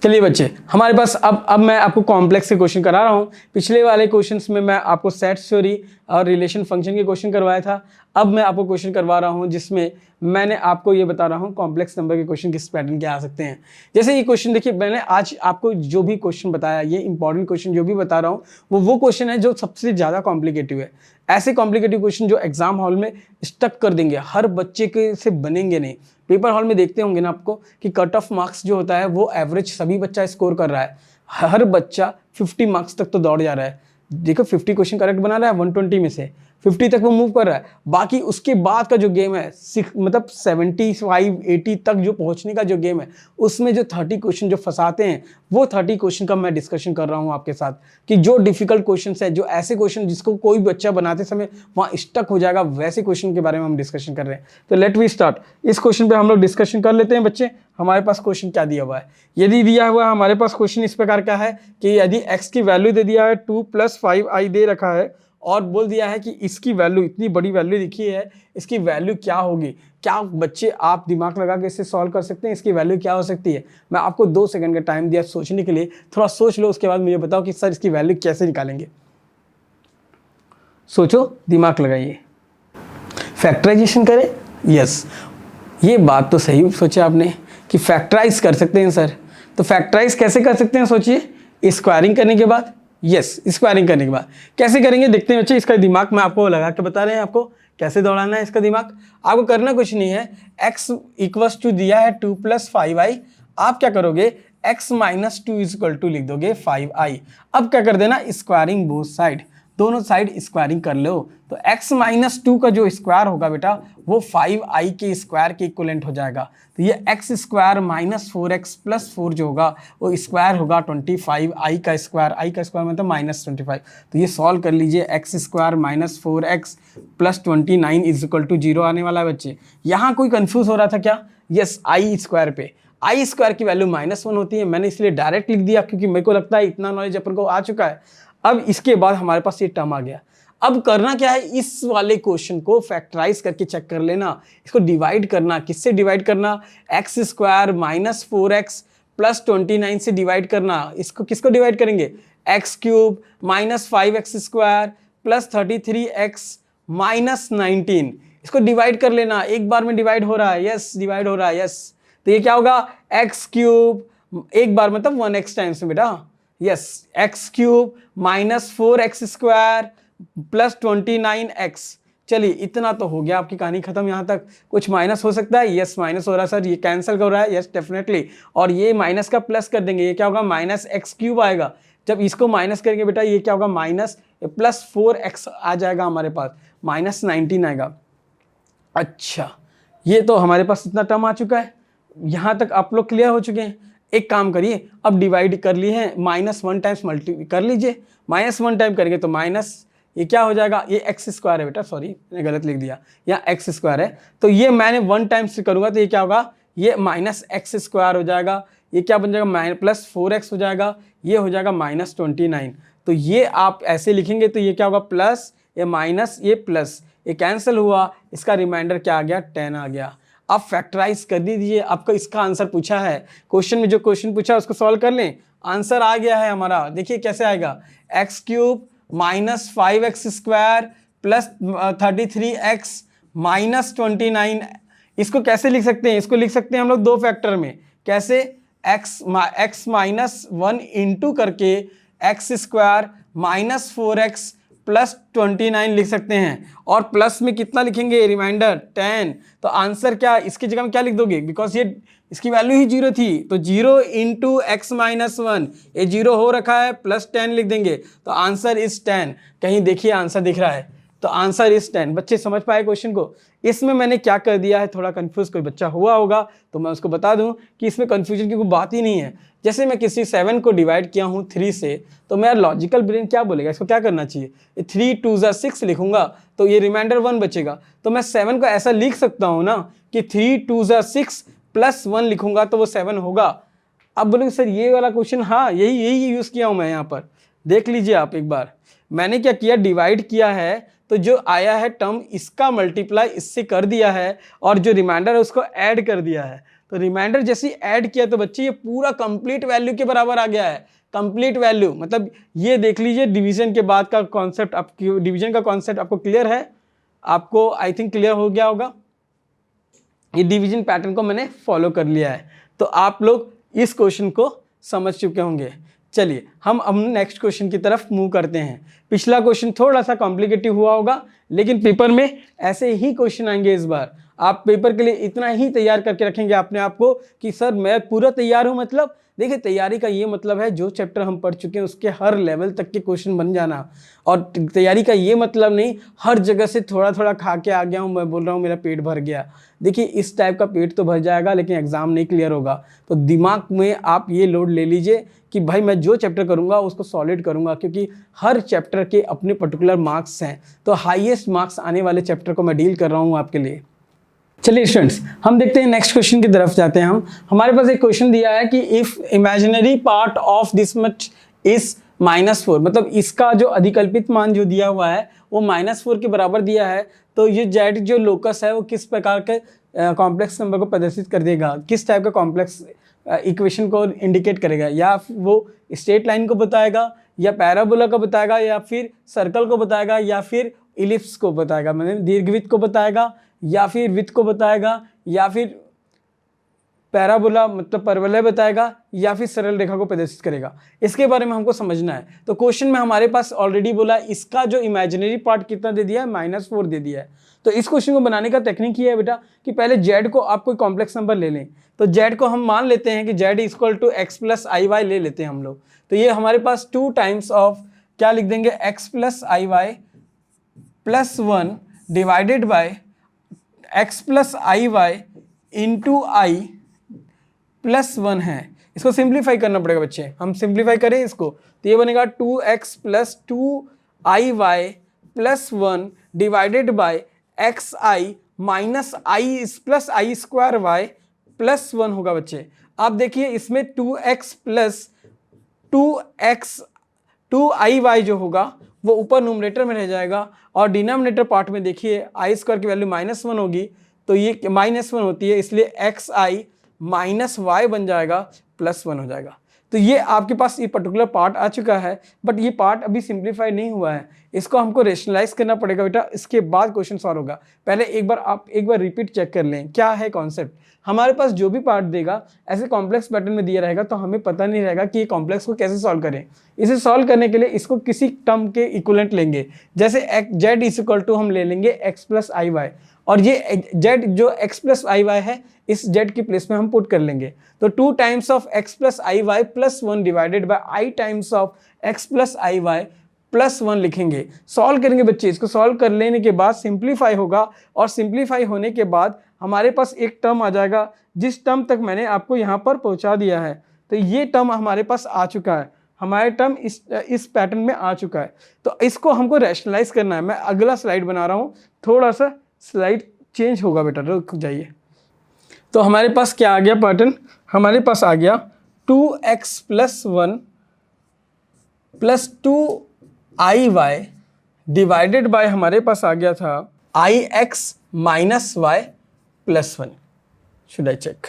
चलिए बच्चे, हमारे पास अब मैं आपको कॉम्प्लेक्स के क्वेश्चन करा रहा हूँ। पिछले वाले क्वेश्चंस में मैं आपको सेट थ्योरी और रिलेशन फंक्शन के क्वेश्चन करवाया था, अब मैं आपको क्वेश्चन करवा रहा हूँ जिसमें मैंने आपको ये बता रहा हूँ कॉम्प्लेक्स नंबर के क्वेश्चन किस पैटर्न के आ सकते हैं। जैसे ये क्वेश्चन देखिए, मैंने आज आपको जो भी क्वेश्चन बताया, ये इंपॉर्टेंट क्वेश्चन जो भी बता रहा हूँ वो क्वेश्चन है जो सबसे ज़्यादा कॉम्प्लिकेटिव है। ऐसे कॉम्प्लिकेटिव क्वेश्चन जो एग्जाम हॉल में स्टक कर देंगे, हर बच्चे के से बनेंगे नहीं। पेपर हॉल में देखते होंगे ना आपको कि कट ऑफ मार्क्स जो होता है वो एवरेज सभी बच्चा स्कोर कर रहा है, हर बच्चा 50 मार्क्स तक तो दौड़ जा रहा है। देखो 50 क्वेश्चन करेक्ट बना रहा है 120 में से 50 तक वो मूव कर रहा है। बाकी उसके बाद का जो गेम है मतलब 75-80 तक जो पहुंचने का जो गेम है, उसमें जो 30 क्वेश्चन जो फंसाते हैं, वो 30 क्वेश्चन का मैं डिस्कशन कर रहा हूं आपके साथ कि जो डिफिकल्ट क्वेश्चन है, जो ऐसे क्वेश्चन जिसको कोई बच्चा बनाते समय वहाँ स्टक हो जाएगा, वैसे क्वेश्चन के बारे में हम डिस्कशन कर रहे हैं। तो लेट वी स्टार्ट। इस क्वेश्चन पर हम लोग डिस्कशन कर लेते हैं बच्चे। हमारे पास क्वेश्चन क्या दिया हुआ है, यदि दिया हुआ है हमारे पास क्वेश्चन इस प्रकार का है कि यदि x की वैल्यू दे दिया है 2 + 5i दे रखा है और बोल दिया है कि इसकी वैल्यू, इतनी बड़ी वैल्यू लिखी है, इसकी वैल्यू क्या होगी। क्या बच्चे आप दिमाग लगा के इसे सॉल्व कर सकते हैं, इसकी वैल्यू क्या हो सकती है? मैं आपको 2 सेकंड का टाइम दिया सोचने के लिए, थोड़ा सोच लो, उसके बाद मुझे बताओ कि सर इसकी वैल्यू कैसे निकालेंगे। सोचो, दिमाग लगाइए। फैक्टराइजेशन करें? यस, ये बात तो सही सोचा आपने कि फैक्टराइज कर सकते हैं सर। तो फैक्टराइज कैसे कर सकते हैं सोचिए, स्क्वायरिंग करने के बाद। यस, स्क्वायरिंग करने के बाद कैसे करेंगे देखते हैं बच्चे। इसका दिमाग मैं आपको लगा के बता रहे हैं आपको कैसे दौड़ाना है इसका दिमाग। आपको करना कुछ नहीं है, x = दिया है 2 + 5i, आप क्या करोगे x - 2 = लिख दोगे 5i। अब क्या कर देना, स्क्वायरिंग बोथ साइड, दोनों साइड स्क्वायरिंग कर लो। तो x माइनस 2 का जो स्क्वायर होगा बेटा वो 5i के स्क्वायर के इक्वलेंट हो जाएगा। तो ये x square minus 4x plus 4 जो होगा वो स्क्वायर होगा 25, i का स्क्वायर मतलब माइनस 25। तो ये सॉल्व कर लीजिए, x square minus 4x plus 29 is equal to 0 आने वाला है बच्चे। यहाँ कोई कंफ्यूज हो रहा था क्या? यस, आई स्क्वायर पे आई स्क्वायर की वैल्यू -1 होती है, मैंने इसलिए डायरेक्ट लिख दिया क्योंकि मेरे को लगता है इतना नॉलेज अपन को आ चुका है। अब इसके बाद हमारे पास ये टर्म आ गया। अब करना क्या है, इस वाले क्वेश्चन को फैक्टराइज करके चेक कर लेना, इसको डिवाइड करना। किससे डिवाइड करना? X square minus 4x plus 29 से डिवाइड करना। इसको किसको डिवाइड करेंगे? X cube minus 5x square plus 33x minus 19, इसको डिवाइड कर लेना। एक बार में डिवाइड हो रहा है, यस डिवाइड हो रहा है, यस। तो ये क्या होगा? एक्स क्यूब एक बार मतलब 1x टाइम्स में बेटा, yes, x cube minus 4x square plus 29x। चलिए इतना तो हो गया, आपकी कहानी खत्म। यहाँ तक कुछ माइनस हो सकता है? यस माइनस हो रहा है सर, ये कैंसिल हो रहा है, यस डेफिनेटली। और ये माइनस का प्लस कर देंगे, ये क्या होगा? माइनस एक्स क्यूब आएगा। जब इसको माइनस करेंगे बेटा ये क्या होगा? माइनस प्लस 4x आ जाएगा हमारे पास, माइनस 19 आएगा। अच्छा, ये तो हमारे पास इतना टर्म आ चुका है। यहाँ तक आप लोग क्लियर हो चुके हैं। एक काम करिए, अब डिवाइड कर लिए हैं, -1 टाइम्स मल्टी कर लीजिए। -1 टाइम करेंगे तो माइनस ये क्या हो जाएगा? ये एक्स स्क्वायर है बेटा, सॉरी मैंने गलत लिख दिया, यहाँ एक्स स्क्वायर है। तो ये मैंने 1 टाइम्स करूँगा तो ये क्या होगा? ये माइनस एक्स स्क्वायर हो जाएगा। ये क्या बन जाएगा? प्लस 4x हो जाएगा। ये हो जाएगा माइनस 29। तो ये आप ऐसे लिखेंगे तो ये क्या होगा? प्लस, ये माइनस, ये प्लस, ये कैंसिल हुआ, इसका रिमाइंडर क्या आ गया? 10 आ गया। आप फैक्टराइज कर दीजिए। आपका इसका आंसर पूछा है क्वेश्चन में, जो क्वेश्चन पूछा है उसको सॉल्व कर लें, आंसर आ गया है हमारा। देखिए कैसे आएगा? X cube minus 5x square plus 33x minus 29। इसको कैसे लिख सकते हैं? इसको लिख सकते हैं हम लोग 2 फैक्टर में। कैसे? x माइनस 1 इंटू करके x square minus 4x plus 29 लिख सकते हैं, और प्लस में कितना लिखेंगे? रिमाइंडर 10। तो आंसर क्या, इसकी जगह में क्या लिख दोगे? बिकॉज ये इसकी वैल्यू ही 0 थी, तो 0 इंटू एक्स माइनस 1, ये 0 हो रखा है, प्लस 10 लिख देंगे। तो आंसर इज 10। कहीं देखिए आंसर दिख रहा है, तो आंसर इज 10। बच्चे समझ पाए क्वेश्चन को? इसमें मैंने क्या कर दिया है, थोड़ा कंफ्यूज कोई बच्चा हुआ होगा तो मैं उसको बता दूं कि इसमें कंफ्यूजन की कोई बात ही नहीं है। जैसे मैं किसी 7 को डिवाइड किया हूँ 3 से, तो मेरा लॉजिकल ब्रेन क्या बोलेगा? इसको क्या करना चाहिए? 3 2 6 लिखूंगा तो ये रिमाइंडर 1 बचेगा। तो मैं 7 को ऐसा लिख सकता हूँ ना कि 3 2 6 प्लस 1 लिखूंगा तो वो 7 होगा। अब बोलोगे सर ये वाला क्वेश्चन, हाँ यही यूज़ किया हूँ मैं यहाँ पर। देख लीजिए आप एक बार, मैंने क्या किया? डिवाइड किया है तो जो आया है टर्म इसका मल्टीप्लाई इससे कर दिया है, और जो रिमाइंडर है उसको ऐड कर दिया है। तो रिमाइंडर जैसे ही ऐड किया तो बच्चे ये पूरा कंप्लीट वैल्यू के बराबर आ गया है। कंप्लीट वैल्यू मतलब ये देख लीजिए, डिवीजन के बाद का कॉन्सेप्ट, आपकी डिवीजन का कॉन्सेप्ट आपको क्लियर है? आपको आई थिंक क्लियर हो गया होगा। ये डिवीजन पैटर्न को मैंने फॉलो कर लिया है, तो आप लोग इस क्वेश्चन को समझ चुके होंगे। चलिए हम नेक्स्ट क्वेश्चन की तरफ मूव करते हैं। पिछला क्वेश्चन थोड़ा सा कॉम्प्लिकेटिव हुआ होगा, लेकिन पेपर में ऐसे ही क्वेश्चन आएंगे इस बार। आप पेपर के लिए इतना ही तैयार करके रखेंगे अपने आप को कि सर मैं पूरा तैयार हूँ। मतलब देखिए, तैयारी का ये मतलब है जो चैप्टर हम पढ़ चुके हैं उसके हर लेवल तक के क्वेश्चन बन जाना। और तैयारी का ये मतलब नहीं हर जगह से थोड़ा थोड़ा खा के आ गया हूँ, मैं बोल रहा हूँ मेरा पेट भर गया। देखिए इस टाइप का पेट तो भर जाएगा लेकिन एग्जाम नहीं क्लियर होगा। तो दिमाग में आप ये लोड ले लीजिए कि भाई मैं जो चैप्टर करूँगा उसको सॉलिड करूँगा, क्योंकि हर चैप्टर के अपने पर्टिकुलर मार्क्स हैं। तो हाईएस्ट मार्क्स आने वाले चैप्टर को मैं डील कर रहा हूँ आपके लिए। चलिए स्टूडेंट्स, हम देखते हैं नेक्स्ट क्वेश्चन की तरफ जाते हैं। हमारे पास एक क्वेश्चन दिया है कि if imaginary part of this much is -4, मतलब इसका जो अधिकल्पित मान जो दिया हुआ है वो -4 के बराबर दिया है, तो ये जेड जो लोकस है वो किस प्रकार के कॉम्प्लेक्स नंबर को प्रदर्शित कर देगा, किस टाइप का कॉम्प्लेक्स इक्वेशन को इंडिकेट करेगा? या वो स्ट्रेट लाइन को बताएगा, या पैराबोला को बताएगा, या फिर सर्कल को बताएगा, या फिर इलिप्स को बताएगा, मतलब दीर्घवृत्त को बताएगा, या फिर वृत्त को बताएगा, या फिर पैराबोला मतलब परवलय बताएगा, या फिर सरल रेखा को प्रदर्शित करेगा? इसके बारे में हमको समझना है। तो क्वेश्चन में हमारे पास ऑलरेडी बोला इसका जो इमेजिनरी पार्ट कितना दे दिया है? -4 दे दिया है। तो इस क्वेश्चन को बनाने का टेक्निक ये है बेटा कि पहले जेड को आप कोई कॉम्प्लेक्स नंबर ले लें। तो जेड को हम मान लेते हैं कि z equal to x + iy ले लेते हैं हम लोग। तो ये हमारे पास 2 टाइम्स ऑफ क्या लिख देंगे, x plus i y plus 1 divided by x plus i y into i plus 1 है। इसको सिंप्लीफाई करना पड़ेगा बच्चे, हम सिंप्लीफाई करें इसको तो ये बनेगा 2x plus 2i y plus 1 divided by x i minus i plus i square y plus 1 होगा बच्चे। आप देखिए इसमें 2x प्लस 2i वाई जो होगा वो ऊपर न्यूमरेटर में रह जाएगा और डिनोमिनेटर पार्ट में देखिए आई स्क्वायर की वैल्यू -1 होगी तो ये -1 होती है, इसलिए एक्स आई माइनस वाई बन जाएगा +1 हो जाएगा। तो ये आपके पास ये पर्टिकुलर पार्ट आ चुका है, बट ये पार्ट अभी सिंप्लीफाई नहीं हुआ है, इसको हमको रेशनलाइज करना पड़ेगा बेटा, इसके बाद क्वेश्चन सॉल्व होगा। पहले आप एक बार रिपीट चेक कर लें क्या है कॉन्सेप्ट। हमारे पास जो भी पार्ट देगा ऐसे कॉम्प्लेक्स पैटर्न में दिया रहेगा तो हमें पता नहीं रहेगा कि ये कॉम्प्लेक्स को कैसे सॉल्व करें। इसे सॉल्व करने के लिए इसको किसी टर्म के इक्विवेलेंट लेंगे, जैसे z इज इक्वल टू हम ले लेंगे x प्लस आई वाई, और ये z जो x प्लस आई वाई है इस z की प्लेस में हम पुट कर लेंगे, तो 2 times of x plus i y plus 1 divided by i times of x plus i y plus 1 लिखेंगे। सॉल्व करेंगे बच्चे, इसको सॉल्व कर लेने के बाद सिंप्लीफाई होगा, और सिंप्लीफाई होने के बाद हमारे पास एक टर्म आ जाएगा जिस टर्म तक मैंने आपको यहाँ पर पहुँचा दिया है। तो ये टर्म हमारे पास आ चुका है, हमारे टर्म इस पैटर्न में आ चुका है। तो इसको हमको रैशनलाइज करना है। मैं अगला स्लाइड बना रहा हूँ, थोड़ा सा स्लाइड चेंज होगा बेटा, रुक जाइए। तो हमारे पास क्या आ गया पैटर्न, हमारे पास आ गया 2x plus 1 plus 2i y divided by हमारे पास आ गया था ix minus y plus 1। Should I check?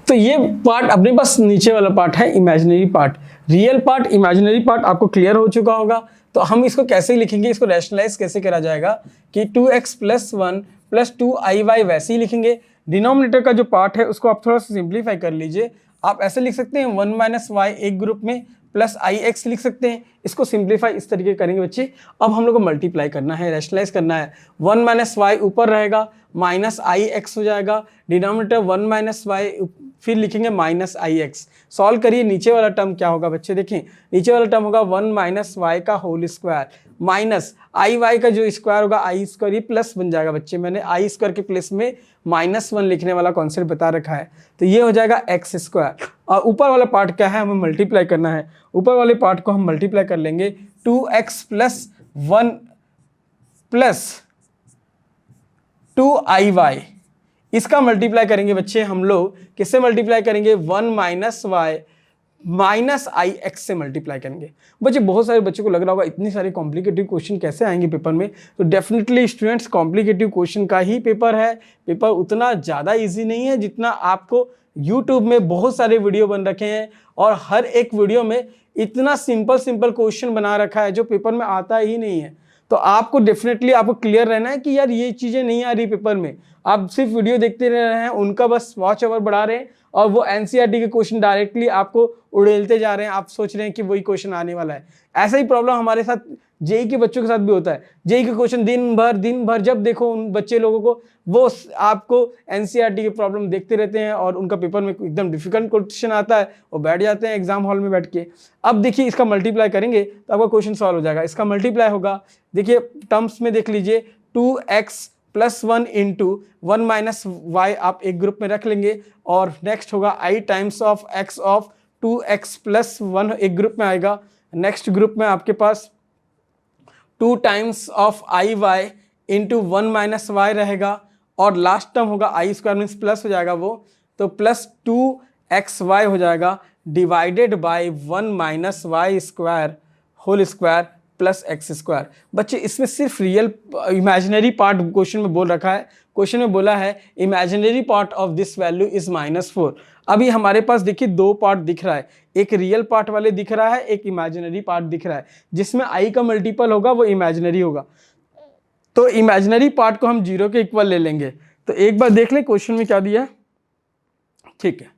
तो ये पार्ट अपने पास नीचे वाला पार्ट है imaginary part. Real part imaginary part आपको क्लियर हो चुका होगा। तो हम इसको कैसे लिखेंगे, इसको रैशनलाइज कैसे करा जाएगा कि 2x plus 1 plus 2i Y वैसे ही लिखेंगे। डिनोमिनेटर का जो पार्ट है उसको आप थोड़ा सा सिंप्लीफाई कर लीजिए। आप ऐसे लिख सकते हैं 1 माइनस वाई एक ग्रुप में प्लस ix लिख सकते हैं। इसको सिंप्लीफाई इस तरीके करेंगे बच्चे। अब हम लोग को मल्टीप्लाई करना है, रैशनलाइज करना है। 1 माइनस वाई ऊपर रहेगा, माइनस ix हो जाएगा, डिनोमिनेटर 1 माइनस वाई, फिर लिखेंगे माइनस ix। सॉल्व करिए, नीचे वाला टर्म क्या होगा बच्चे, देखें नीचे वाला टर्म होगा 1 माइनस वाई का होल स्क्वायर माइनस आई वाई का जो स्क्वायर होगा आई स्क्वायर, ये प्लस बन जाएगा बच्चे। मैंने आई स्क्वायर के प्लेस में -1 लिखने वाला कॉन्सेप्ट बता रखा है, तो ये हो जाएगा एक्स स्क्वायर। और ऊपर वाला पार्ट क्या है, हमें मल्टीप्लाई करना है। ऊपर वाले पार्ट को हम मल्टीप्लाई कर लेंगे 2x plus 1 plus 2i y, इसका मल्टीप्लाई करेंगे बच्चे हम लोग। किससे मल्टीप्लाई करेंगे, 1 minus y minus i x से मल्टीप्लाई करेंगे। बच्चे बहुत सारे बच्चों को लग रहा होगा इतनी सारे कॉम्प्लिकेटिव क्वेश्चन कैसे आएंगे पेपर में, तो डेफिनेटली स्टूडेंट्स कॉम्प्लिकेटिव क्वेश्चन का ही पेपर है। पेपर उतना ज़्यादा इजी नहीं है जितना आपको यूट्यूब में बहुत सारे वीडियो बन रखे हैं, और हर एक वीडियो में इतना सिंपल क्वेश्चन बना रखा है जो पेपर में आता ही नहीं है। तो आपको डेफिनेटली आपको क्लियर रहना है कि यार ये चीज़ें नहीं आ रही पेपर में, आप सिर्फ वीडियो देखते रह रहे हैं, उनका बस वॉच ओवर बढ़ा रहे हैं, और वो एनसीईआरटी के क्वेश्चन डायरेक्टली आपको उड़ेलते जा रहे हैं। आप सोच रहे हैं कि वही क्वेश्चन आने वाला है। ऐसा ही प्रॉब्लम हमारे साथ जेई के बच्चों के साथ भी होता है। जेई के क्वेश्चन दिन भर जब देखो उन बच्चे लोगों को, वो आपको एनसीईआरटी के प्रॉब्लम देखते रहते हैं और उनका पेपर में एकदम डिफिकल्ट क्वेश्चन आता है, वो बैठ जाते हैं एग्जाम हॉल में बैठ के। अब देखिए इसका मल्टीप्लाई करेंगे तो आपका क्वेश्चन सॉल्व हो जाएगा। इसका मल्टीप्लाई होगा, देखिए टर्म्स में देख लीजिए 2x plus 1 into 1 minus Y आप एक ग्रुप में रख लेंगे, और नेक्स्ट होगा i times of x of 2x plus 1 एक ग्रुप में आएगा। नेक्स्ट ग्रुप में आपके पास 2 times of i y into 1 minus y रहेगा, और लास्ट टर्म होगा आई स्क्वायर मीन्स प्लस हो जाएगा वो, तो प्लस 2xy हो जाएगा divided by 1 minus y square whole square plus x square. बच्चे इसमें सिर्फ रियल इमेजिनरी पार्ट क्वेश्चन में बोल रखा है। क्वेश्चन में बोला है imaginary part of this value is -4। अभी हमारे पास देखिए 2 पार्ट दिख रहा है, एक रियल पार्ट वाले दिख रहा है, एक इमेजिनरी पार्ट दिख रहा है। जिसमें आई का मल्टीपल होगा वो इमेजिनरी होगा, तो इमेजिनरी पार्ट को हम 0 के इक्वल ले लेंगे। तो एक बार देख लें क्वेश्चन में क्या दिया, ठीक है।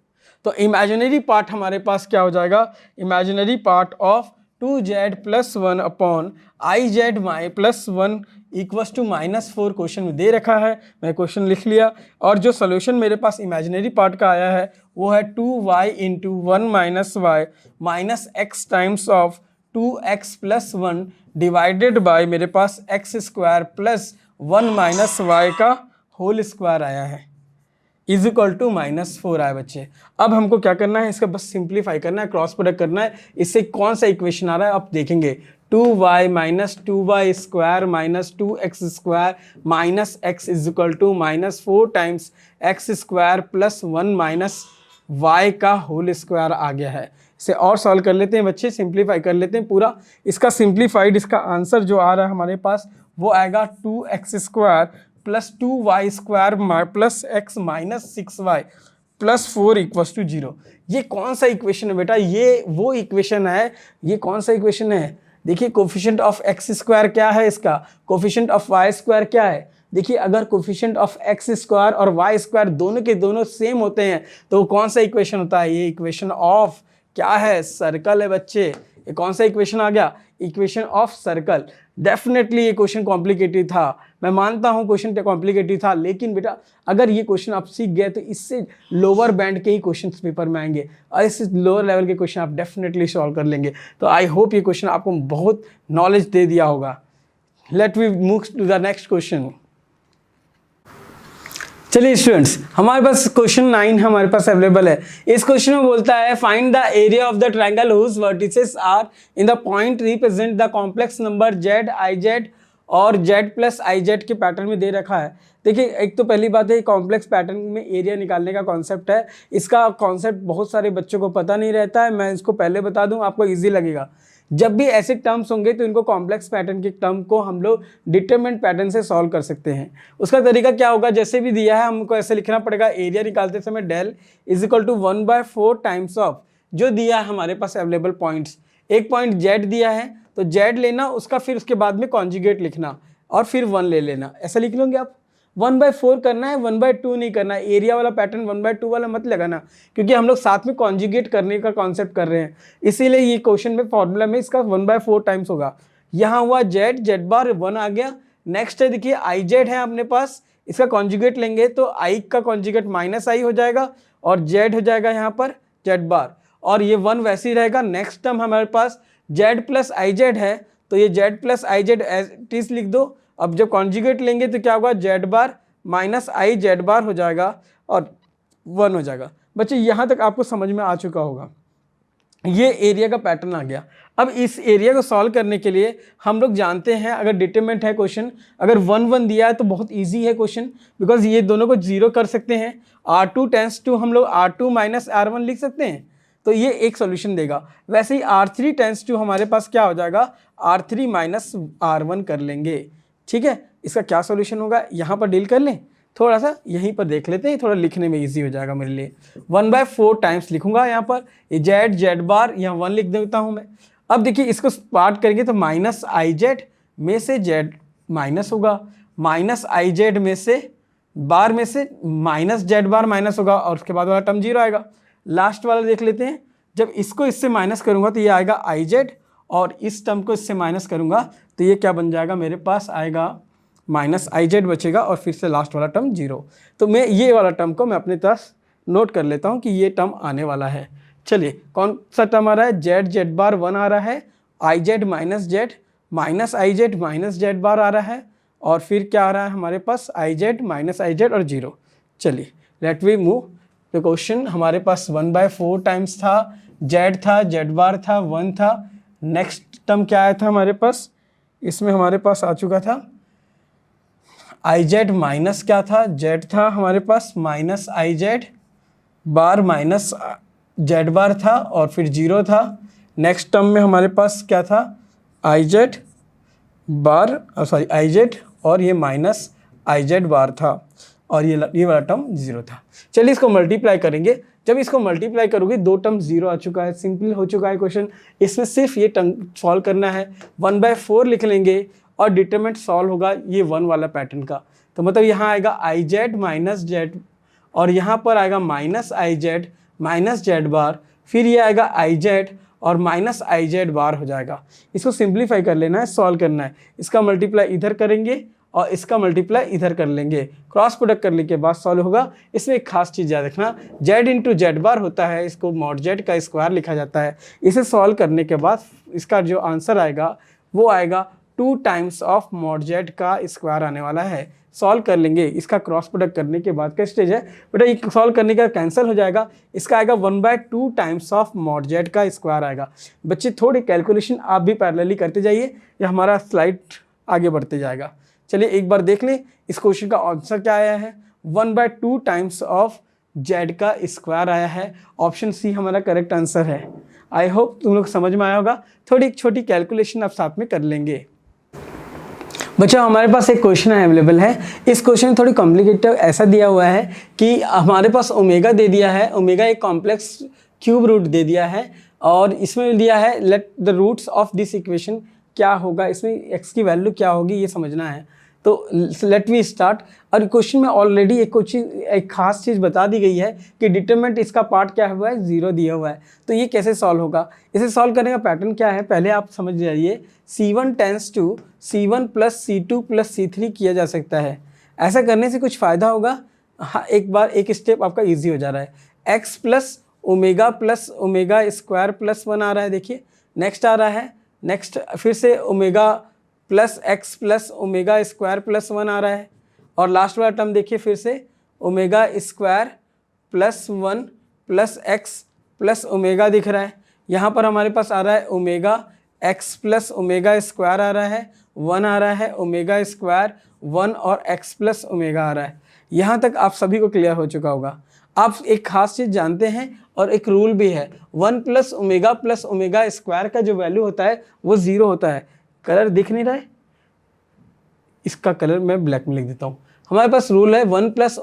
तो इमेजिनरी पार्ट हमारे पास क्या हो जाएगा, imaginary part of 2z plus 1 upon iz y plus 1 equals to -4 question में दे रखा है। मैं क्वेश्चन लिख लिया, और जो सोल्यूशन मेरे पास इमेजिनरी पार्ट का आया है वो है 2y into 1 minus y minus x times of 2x plus 1 divided by मेरे पास x square plus 1 minus y का होल स्क्वायर आया है इज इक्वल टू -4 आया बच्चे। अब हमको क्या करना है, इसका बस सिंप्लीफाई करना है, क्रॉस प्रोडक्ट करना है। इससे कौन सा इक्वेशन आ रहा है आप देखेंगे, 2y minus 2y square minus 2x square minus x is equal to -4 times x square plus 1 minus y का होल स्क्वायर आ गया है। इसे और सॉल्व कर लेते हैं बच्चे, सिंप्लीफाई कर लेते हैं पूरा। इसका सिंप्लीफाइड इसका आंसर जो आ रहा है हमारे पास वो आएगा 2x square plus 2y square plus x minus 6y plus 4 equals to 0। ये कौन सा इक्वेशन है बेटा, ये वो इक्वेशन है। ये कौन सा इक्वेशन है, देखिए कोफिशिएंट ऑफ x स्क्वायर क्या है, इसका कोफिशिएंट ऑफ y स्क्वायर क्या है। देखिए अगर कोफिशिएंट ऑफ x स्क्वायर और y स्क्वायर दोनों के दोनों सेम होते हैं तो कौन सा इक्वेशन होता है, ये इक्वेशन ऑफ क्या है, सर्कल है बच्चे। ये कौन सा इक्वेशन आ गया, इक्वेशन ऑफ सर्कल। डेफिनेटली ये क्वेश्चन कॉम्प्लिकेटेड था, मैं मानता हूँ क्वेश्चन कॉम्प्लिकेटेड था, लेकिन बेटा अगर ये क्वेश्चन आप सीख गए तो इससे लोअर बैंड के ही क्वेश्चन पेपर में आएंगे और इससे लोअर लेवल के क्वेश्चन आप डेफिनेटली सॉल्व कर लेंगे। तो आई होप ये क्वेश्चन आपको बहुत नॉलेज दे दिया होगा। Let we move to the next question. चलिए स्टूडेंट्स, हमारे पास क्वेश्चन 9 हमारे पास अवेलेबल है। इस क्वेश्चन में बोलता है find the area of the triangle whose vertices are in the point represent the complex number z iz और z प्लस iz के पैटर्न में दे रखा है। देखिए एक तो पहली बात है कॉम्प्लेक्स पैटर्न में एरिया निकालने का कॉन्सेप्ट है। इसका कॉन्सेप्ट बहुत सारे बच्चों को पता नहीं रहता है, मैं इसको पहले बता दूं आपको ईजी लगेगा। जब भी ऐसे टर्म्स होंगे तो इनको कॉम्प्लेक्स पैटर्न के टर्म को हम लोग डिटरमिनेंट पैटर्न से सॉल्व कर सकते हैं। उसका तरीका क्या होगा, जैसे भी दिया है हमको ऐसे लिखना पड़ेगा, एरिया निकालते समय del is equal to 1/4 times of जो दिया है हमारे पास अवेलेबल पॉइंट्स। एक पॉइंट जेड दिया है तो जेड लेना, उसका फिर उसके बाद में कॉन्जुगेट लिखना और फिर 1 ले लेना, ऐसा लिख लोगे आप। 1/4 करना है, 1/2 नहीं करना है। एरिया वाला पैटर्न 1/2 वाला मत लगाना, क्योंकि हम लोग साथ में कॉन्जुगेट करने का कॉन्सेप्ट कर रहे हैं, इसीलिए ये क्वेश्चन में फॉर्मूला में इसका 1/4 टाइम्स होगा। यहाँ हुआ जेड बार 1 आ गया। नेक्स्ट है देखिए आई जेड है अपने पास, इसका कॉन्जुगेट लेंगे तो आई का कॉन्जुगेट -i हो जाएगा और जेड हो जाएगा यहाँ पर जेड बार, और ये 1 वैसे ही रहेगा। नेक्स्ट टर्म हमारे पास जेड प्लस आई जेड है तो ये z plus i z as it is लिख दो। अब जब कॉन्जुगेट लेंगे तो क्या होगा, z bar -i Z bar हो जाएगा और 1 हो जाएगा। बच्चे यहाँ तक आपको समझ में आ चुका होगा, ये एरिया का पैटर्न आ गया। अब इस एरिया को सॉल्व करने के लिए हम लोग जानते हैं अगर डिटरमिनेंट है क्वेश्चन, अगर 1 दिया है तो बहुत इजी है क्वेश्चन, बिकॉज ये दोनों को 0 कर सकते हैं। R2 टेंस टू हम लोग R2 माइनस R1 लिख सकते हैं, तो ये एक सॉल्यूशन देगा। वैसे ही R3 टेंस टू हमारे पास क्या हो जाएगा, R3 माइनस R1 कर लेंगे। ठीक है, इसका क्या सॉल्यूशन होगा यहाँ पर डील कर लें, थोड़ा सा यहीं पर देख लेते हैं, थोड़ा लिखने में इजी हो जाएगा मेरे लिए। 1/4 टाइम्स लिखूंगा यहाँ पर, ये जेड बार यहाँ 1 लिख देता हूँ मैं। अब देखिए इसको पार्ट करेंगे तो -i में से जेड माइनस होगा, -i में से बार में से -z बार माइनस होगा और उसके बाद वाला टर्म 0 आएगा। लास्ट वाला देख लेते हैं, जब इसको इससे माइनस करूँगा तो ये आएगा i और इस टर्म को इससे माइनस करूँगा तो ये क्या बन जाएगा, मेरे पास आएगा -i बचेगा और फिर से लास्ट वाला टर्म 0। तो मैं ये वाला टर्म को मैं अपने तरफ नोट कर लेता हूँ कि ये टर्म आने वाला है। चलिए कौन सा टर्म आ रहा है, जेड बार 1 आ रहा है, i जेड माइनस जेड बार आ रहा है और फिर क्या आ रहा है हमारे पास i जेड और 0। चलिए let we move the question. हमारे पास 1/4 टाइम्स था, जेड था, जेड बार था, 1 था। नेक्स्ट टर्म क्या आया था हमारे पास, इसमें हमारे पास आ चुका था आई जेड माइनस क्या था, जेड था हमारे पास -i Z bar minus Z bar था और फिर 0 था। नेक्स्ट टर्म में हमारे पास क्या था, I Z bar I Z और ये -i जेड बार था और ये वाला टर्म 0 था। चलिए इसको मल्टीप्लाई करेंगे, जब इसको मल्टीप्लाई करोगे 2 टर्म 0 आ चुका है, सिंपल हो चुका है क्वेश्चन। इसमें सिर्फ ये टर्म सॉल्व करना है, 1/4 लिख लेंगे और डिटरमिनेंट सॉल्व होगा ये 1 वाला पैटर्न का। तो मतलब यहाँ आएगा i जेड माइनस जेड और यहाँ पर आएगा -i जेड माइनस जेड बार, फिर ये आएगा i जेड और -i जेड बार हो जाएगा। इसको सिंप्लीफाई कर लेना है, सॉल्व करना है। इसका मल्टीप्लाई इधर करेंगे और इसका मल्टीप्लाई इधर कर लेंगे, क्रॉस प्रोडक्ट करने के बाद सॉल्व होगा। इसमें एक खास चीज़ याद रखना, z इंटू जेड बार होता है, इसको मॉड z का स्क्वायर लिखा जाता है। इसे सॉल्व करने के बाद इसका जो आंसर आएगा वो आएगा 2 टाइम्स ऑफ मॉड z का स्क्वायर आने वाला है। सॉल्व कर लेंगे, इसका क्रॉस प्रोडक्ट करने के बाद का स्टेज है बेटा, ये सॉल्व करने का कैंसिल हो जाएगा, इसका आएगा 1/2 टाइम्स ऑफ मॉड z का स्क्वायर आएगा। बच्चे थोड़ी कैलकुलेशन आप भी पैरेलली करते जाइए, ये हमारा स्लाइड आगे बढ़ते जाएगा। चलिए एक बार देख लें इस क्वेश्चन का आंसर क्या आया है, 1/2 टाइम्स ऑफ z का स्क्वायर आया है। ऑप्शन सी हमारा करेक्ट आंसर है। आई होप तुम लोग समझ में आया होगा। थोड़ी एक छोटी कैलकुलेशन आप साथ में कर लेंगे। बच्चों हमारे पास एक क्वेश्चन अवेलेबल है। इस क्वेश्चन में थोड़ी कॉम्प्लिकेटेड ऐसा दिया हुआ है कि हमारे पास ओमेगा दे दिया है, ओमेगा एक कॉम्प्लेक्स क्यूब रूट दे दिया है, और इसमें दिया है let the roots of this equation क्या होगा, इसमें एक्स की वैल्यू क्या होगी ये समझना है। तो लेट वी स्टार्ट। और क्वेश्चन में ऑलरेडी एक खास चीज़ बता दी गई है कि डिटरमिनेंट इसका पार्ट क्या हुआ है, 0 दिया हुआ है। तो ये कैसे सॉल्व होगा, इसे सॉल्व करने का पैटर्न क्या है पहले आप समझ जाइए। C1 tense to C1 plus C2 plus C3 किया जा सकता है। ऐसा करने से कुछ फ़ायदा होगा। हाँ, एक बार एक स्टेप आपका ईजी हो जा रहा है। x plus omega square plus 1 आ रहा है, देखिए नेक्स्ट आ रहा है, नेक्स्ट फिर से omega plus x plus omega square plus 1 आ रहा है, और लास्ट वाला टर्म देखिए फिर से omega square plus 1 plus x plus omega दिख रहा है। यहाँ पर हमारे पास आ रहा है omega x plus omega square आ रहा है, 1 आ रहा है, ओमेगा स्क्वायर 1 और एक्स प्लस ओमेगा आ रहा है। यहाँ तक आप सभी को क्लियर हो चुका होगा। आप एक खास चीज़ जानते हैं और एक रूल भी है, 1 प्लस ओमेगा स्क्वायर का जो वैल्यू होता है वो 0 होता है। कलर दिख नहीं रहा है, इसका कलर मैं ब्लैक में लिख देता हूँ। हमारे पास रूल है 1 plus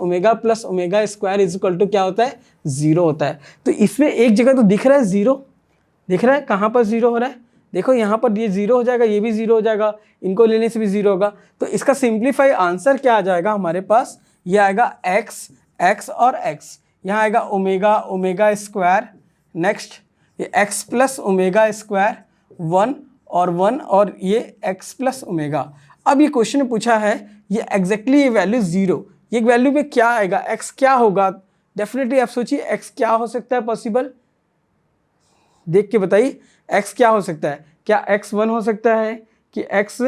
omega square is equal to क्या होता है, 0 होता है। तो इसमें एक जगह तो दिख रहा है 0, दिख रहा है कहाँ पर 0 हो रहा है, देखो यहाँ पर ये 0 हो जाएगा, ये भी 0 हो जाएगा, इनको लेने से भी 0 होगा। तो इसका सिंप्लीफाई आंसर क्या आ जाएगा हमारे पास, ये आएगा x और x, यहाँ आएगा ओमेगा स्क्वायर, नेक्स्ट ये x प्लस ओमेगा स्क्वायर 1 और 1 और ये x प्लस ओमेगा। अब ये क्वेश्चन में पूछा है ये एग्जैक्टली ये वैल्यू 0, ये वैल्यू पे क्या आएगा, x क्या होगा। डेफिनेटली आप सोचिए x क्या हो सकता है पॉसिबल, देख के बताइए x क्या हो सकता है। क्या x 1 हो सकता है कि x,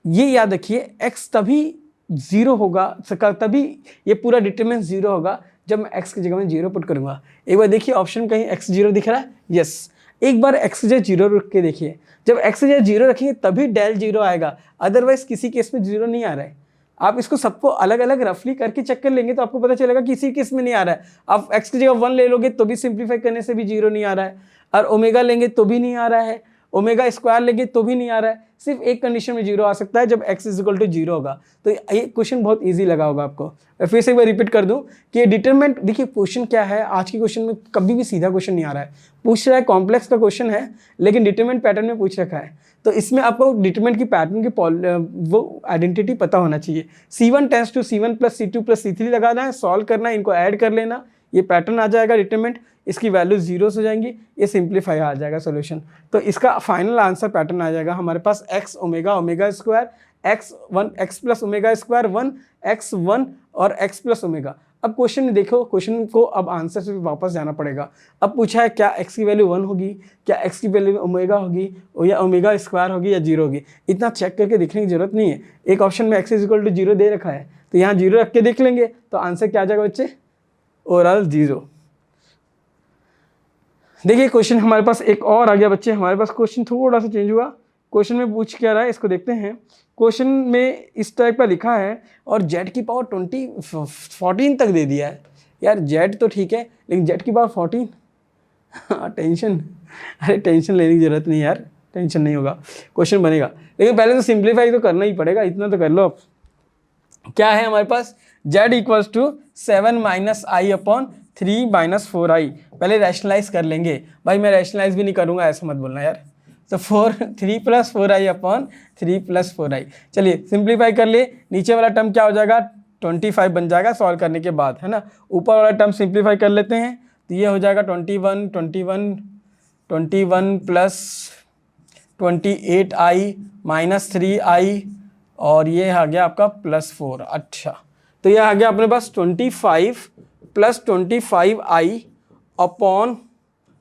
ये याद रखिए x तभी 0 होगा, तभी ये पूरा डिटरमिनेंट 0 होगा जब मैं x की जगह में 0 पुट करूंगा। एक बार देखिए ऑप्शन कहीं x 0 दिख रहा है, यस। एक बार x की जगह 0 रख के देखिए, जब x की जगह 0 रखेंगे तभी डेल 0 आएगा, अदरवाइज किसी केस में 0 नहीं आ रहा है। आप इसको सबको अलग अलग रफली करके चेक कर लेंगे तो आपको पता चलेगा किसी केस में नहीं आ रहा है। आप x की जगह 1 ले लोगे तो भी सिंप्लीफाई करने से भी 0 नहीं आ रहा है, और ओमेगा लेंगे तो भी नहीं आ रहा है, ओमेगा स्क्वायर लेंगे तो भी नहीं आ रहा है। सिर्फ एक कंडीशन में 0 आ सकता है जब x इज इक्वल टू 0 होगा। तो ये क्वेश्चन बहुत इजी लगा होगा आपको। मैं फिर से एक बार रिपीट कर दूं कि ये डिटरमिनेंट, देखिए क्वेश्चन क्या है, आज के क्वेश्चन में कभी भी सीधा क्वेश्चन नहीं आ रहा है, पूछ रहा है कॉम्प्लेक्स का क्वेश्चन है लेकिन डिटरमिनेंट पैटर्न में पूछ रखा है। तो इसमें आपको डिटरमिनेंट की पैटर्न की वो आइडेंटिटी पता होना चाहिए। C1 tense to C1 plus C2 plus C3 लगाना है, सॉल्व करना है, इनको ऐड कर लेना, ये पैटर्न आ जाएगा डिटरमिनेंट, इसकी वैल्यू 0 हो जाएंगी, ये सिंप्लीफाई आ जाएगा सोल्यूशन। तो इसका फाइनल आंसर पैटर्न आ जाएगा हमारे पास x omega square x plus omega square 1 x 1 और x प्लस ओमेगा। अब क्वेश्चन में देखो, क्वेश्चन को अब आंसर से वापस जाना पड़ेगा। अब पूछा है क्या x की वैल्यू 1 होगी, क्या x की वैल्यू ओमेगा होगी या ओमेगा स्क्वायर होगी या 0 होगी। इतना चेक करके देखने की जरूरत नहीं है, एक ऑप्शन में x इज इक्वल टू 0 दे रखा है तो यहाँ 0 रख के देख लेंगे तो आंसर क्या आ जाएगा बच्चे, ओवरऑल 0। देखिए क्वेश्चन हमारे पास एक और आ गया बच्चे, हमारे पास क्वेश्चन थोड़ा सा चेंज हुआ। क्वेश्चन में पूछ क्या रहा है इसको देखते हैं। क्वेश्चन में इस टाइप का लिखा है और z की पावर 14 तक दे दिया है। यार z तो ठीक है लेकिन z की पावर 14, टेंशन, अरे टेंशन लेने की जरूरत नहीं यार, टेंशन नहीं होगा, क्वेश्चन बनेगा। लेकिन पहले तो सिंप्लीफाई तो करना ही पड़ेगा, इतना तो कर लो आप। क्या है हमारे पास, z equals to 7 minus i upon 3 minus 4i। पहले रैशनलाइज कर लेंगे, भाई मैं रैशनलाइज भी नहीं करूँगा ऐसा मत बोलना यार। तो 3 plus 4i upon 3 plus 4i। चलिए सिंप्लीफाई कर लिए, नीचे वाला टर्म क्या हो जाएगा 25 बन जाएगा सॉल्व करने के बाद, है ना। ऊपर वाला टर्म सिंप्लीफाई कर लेते हैं तो ये हो जाएगा 21 प्लस 28i माइनस 3i और ये आ गया आपका +4। अच्छा, तो ये आ गया अपने पास 25 + 25i अपॉन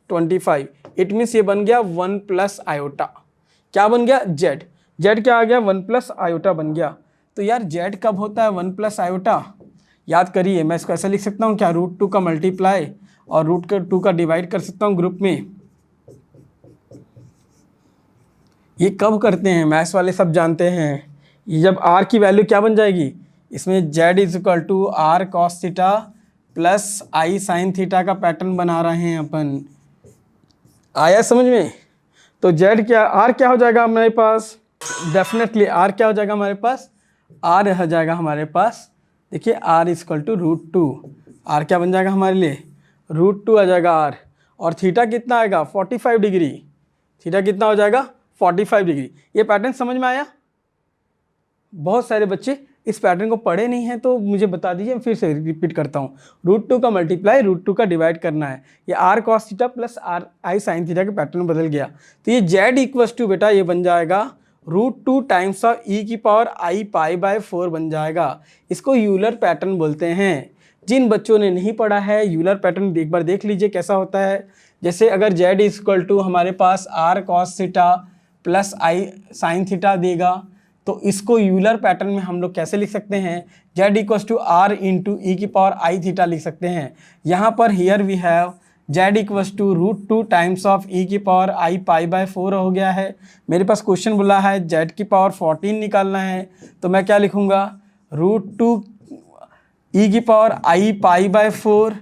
25। इट मीन्स ये बन गया 1 + आयोटा। क्या बन गया? जेड। जेड क्या आ गया? 1 + आयोटा बन गया। तो यार जेड कब होता है 1 + आयोटा? याद करिए, मैं इसको ऐसा लिख सकता हूँ क्या, √2 का मल्टीप्लाई और √2 का डिवाइड कर सकता हूँ ग्रुप में। ये कब करते हैं? मैथ्स वाले सब जानते हैं। ये जब r की वैल्यू क्या बन जाएगी, इसमें z = r cos theta plus i sin theta का पैटर्न बना रहे हैं अपन। आया समझ में? तो z क्या, r क्या हो जाएगा हमारे पास? डेफिनेटली r क्या हो जाएगा हमारे पास? r रह जाएगा हमारे पास, देखिए r = √2। r क्या बन जाएगा हमारे लिए? √2 आ जाएगा r। और थीटा कितना आएगा? 45 डिग्री। थीटा कितना हो जाएगा? 45 डिग्री। ये पैटर्न समझ में आया? बहुत सारे बच्चे इस पैटर्न को पढ़े नहीं हैं, तो मुझे बता दीजिए, फिर से रिपीट करता हूँ। √2 का मल्टीप्लाई √2 का डिवाइड करना है। ये r cos theta plus i sin theta के पैटर्न बदल गया। तो ये z बेटा ये बन जाएगा √2 टाइम्स ऑफ e⁻i π/4 बन जाएगा। इसको यूलर पैटर्न बोलते हैं। जिन बच्चों ने नहीं पढ़ा है, यूलर पैटर्न एक बार देख लीजिए कैसा होता है। जैसे अगर z = हमारे पास r cos theta plus i sin theta देगा, तो इसको यूलर पैटर्न में हम लोग कैसे लिख सकते हैं? z = r × e⁻i थीटा लिख सकते हैं। यहाँ पर here we have z = √2 times of e⁻i π/4 हो गया है। मेरे पास क्वेश्चन बोला है z की पावर 14 निकालना है, तो मैं क्या लिखूँगा? √2 e⁻i π/4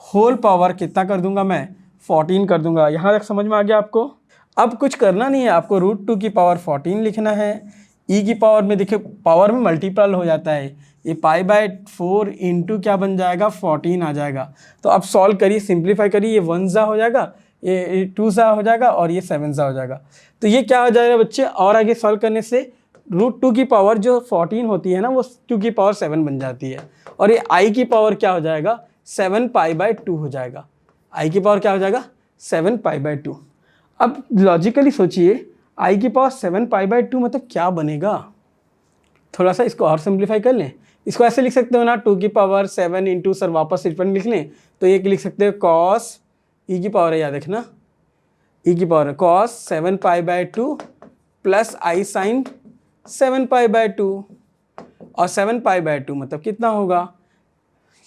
होल पावर कितना कर दूंगा मैं? 14 कर दूंगा। यहाँ तक समझ में आ गया आपको? अब कुछ करना नहीं है, आपको √2 की पावर 14 लिखना है। ई की पावर में देखिए पावर में मल्टीपल हो जाता है, ये π/4 इंटू क्या बन जाएगा? 14 आ जाएगा। तो अब सॉल्व करिए, सिंप्लीफाई करिए, ये 1 ज़ा हो जाएगा, ये 2 ज़ा हो जाएगा और ये 7 ज़ा हो जाएगा। तो ये क्या हो जाएगा बच्चे? और आगे सॉल्व करने से √2 की पावर जो 14 होती है ना, वो 2 की पावर 7 बन जाती है। और ये i की पावर क्या हो जाएगा? 7 π/2 हो जाएगा। i की पावर क्या हो जाएगा? 7 π/2। अब लॉजिकली सोचिए, i की पावर 7 π/2 मतलब क्या बनेगा? थोड़ा सा इसको और सिंप्लीफाई कर लें। इसको ऐसे लिख सकते हो ना, 2 की पावर 7 इंटू, सर वापस इस पर लिख लें तो ये लिख सकते हो cos e की पावर है, याद रखना e की power cos 7 π/2 plus i sin 7 π/2। और 7 π/2 मतलब कितना होगा?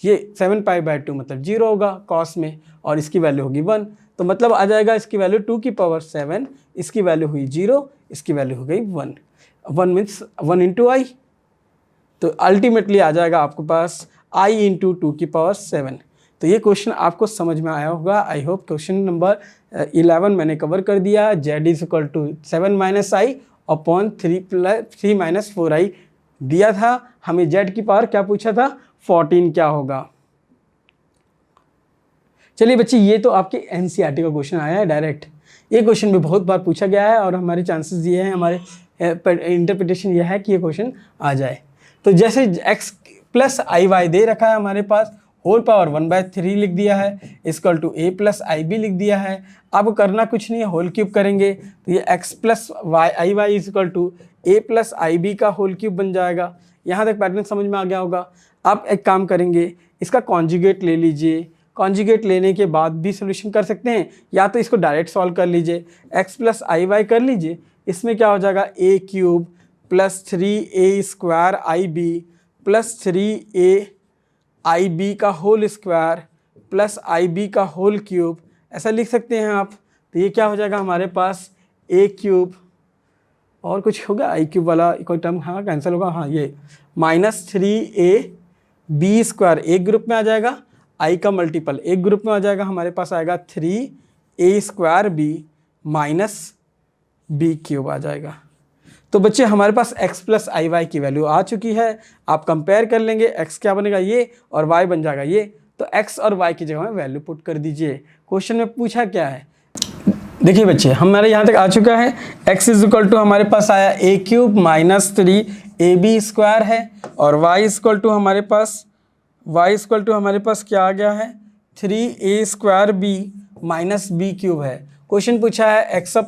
ये 7 π/2 मतलब 0 होगा cos में, और इसकी वैल्यू होगी 1। तो मतलब आ जाएगा इसकी वैल्यू 2 की पावर 7, इसकी वैल्यू हुई 0, इसकी वैल्यू हो गई 1। 1 मीन्स 1 इंटू आई। तो अल्टीमेटली आ जाएगा आपके पास i इंटू 2 की पावर 7। तो ये क्वेश्चन आपको समझ में आया होगा। आई होप क्वेश्चन नंबर 11 मैंने कवर कर दिया। z = 7 - i अपॉन 3 - 4i दिया था हमें। z की पावर क्या पूछा था? 14 क्या होगा? चलिए बच्चे, ये तो आपके एनसीईआरटी का क्वेश्चन आया है डायरेक्ट। ये क्वेश्चन भी बहुत बार पूछा गया है और हमारे चांसेस ये हैं, हमारे इंटरप्रिटेशन ये है कि ये क्वेश्चन आ जाए। तो जैसे x + iy दे रखा है हमारे पास, होल पावर 1/3 लिख दिया है, इक्वल टू a + ib लिख दिया है। अब करना कुछ नहीं है, होल क्यूब करेंगे तो ये x + iy equal to a + ib का होल क्यूब बन जाएगा। यहाँ तक पैटर्न समझ में आ गया होगा। आप एक काम करेंगे, इसका कॉन्जुगेट ले लीजिए। कॉन्जुगेट लेने के बाद भी सोल्यूशन कर सकते हैं, या तो इसको डायरेक्ट सॉल्व कर लीजिए। x + iy कर लीजिए, इसमें क्या हो जाएगा? a³ + 3a² ib plus 3a का होल स्क्वायर प्लस ib का होल क्यूब, ऐसा लिख सकते हैं आप। तो ये क्या हो जाएगा हमारे पास? a³ और कुछ होगा i³ वाला कोई टर्म, हाँ कैंसिल होगा, हाँ ये -3ab² एक ग्रुप में आ जाएगा, i का मल्टीपल एक ग्रुप में आ जाएगा, हमारे पास आएगा 3a² b³ आ जाएगा। तो बच्चे हमारे पास x + iy की वैल्यू आ चुकी है। आप कंपेयर कर लेंगे, x क्या बनेगा ये और y बन जाएगा ये। तो x और y की जगह में वैल्यू पुट कर दीजिए। क्वेश्चन में पूछा क्या है, देखिए बच्चे हमारे यहाँ तक आ चुका है। x = हमारे पास आया a³ -3ab² है, और y = हमारे पास क्या आ गया है? 3a² b³ है। क्वेश्चन पूछा है x/a +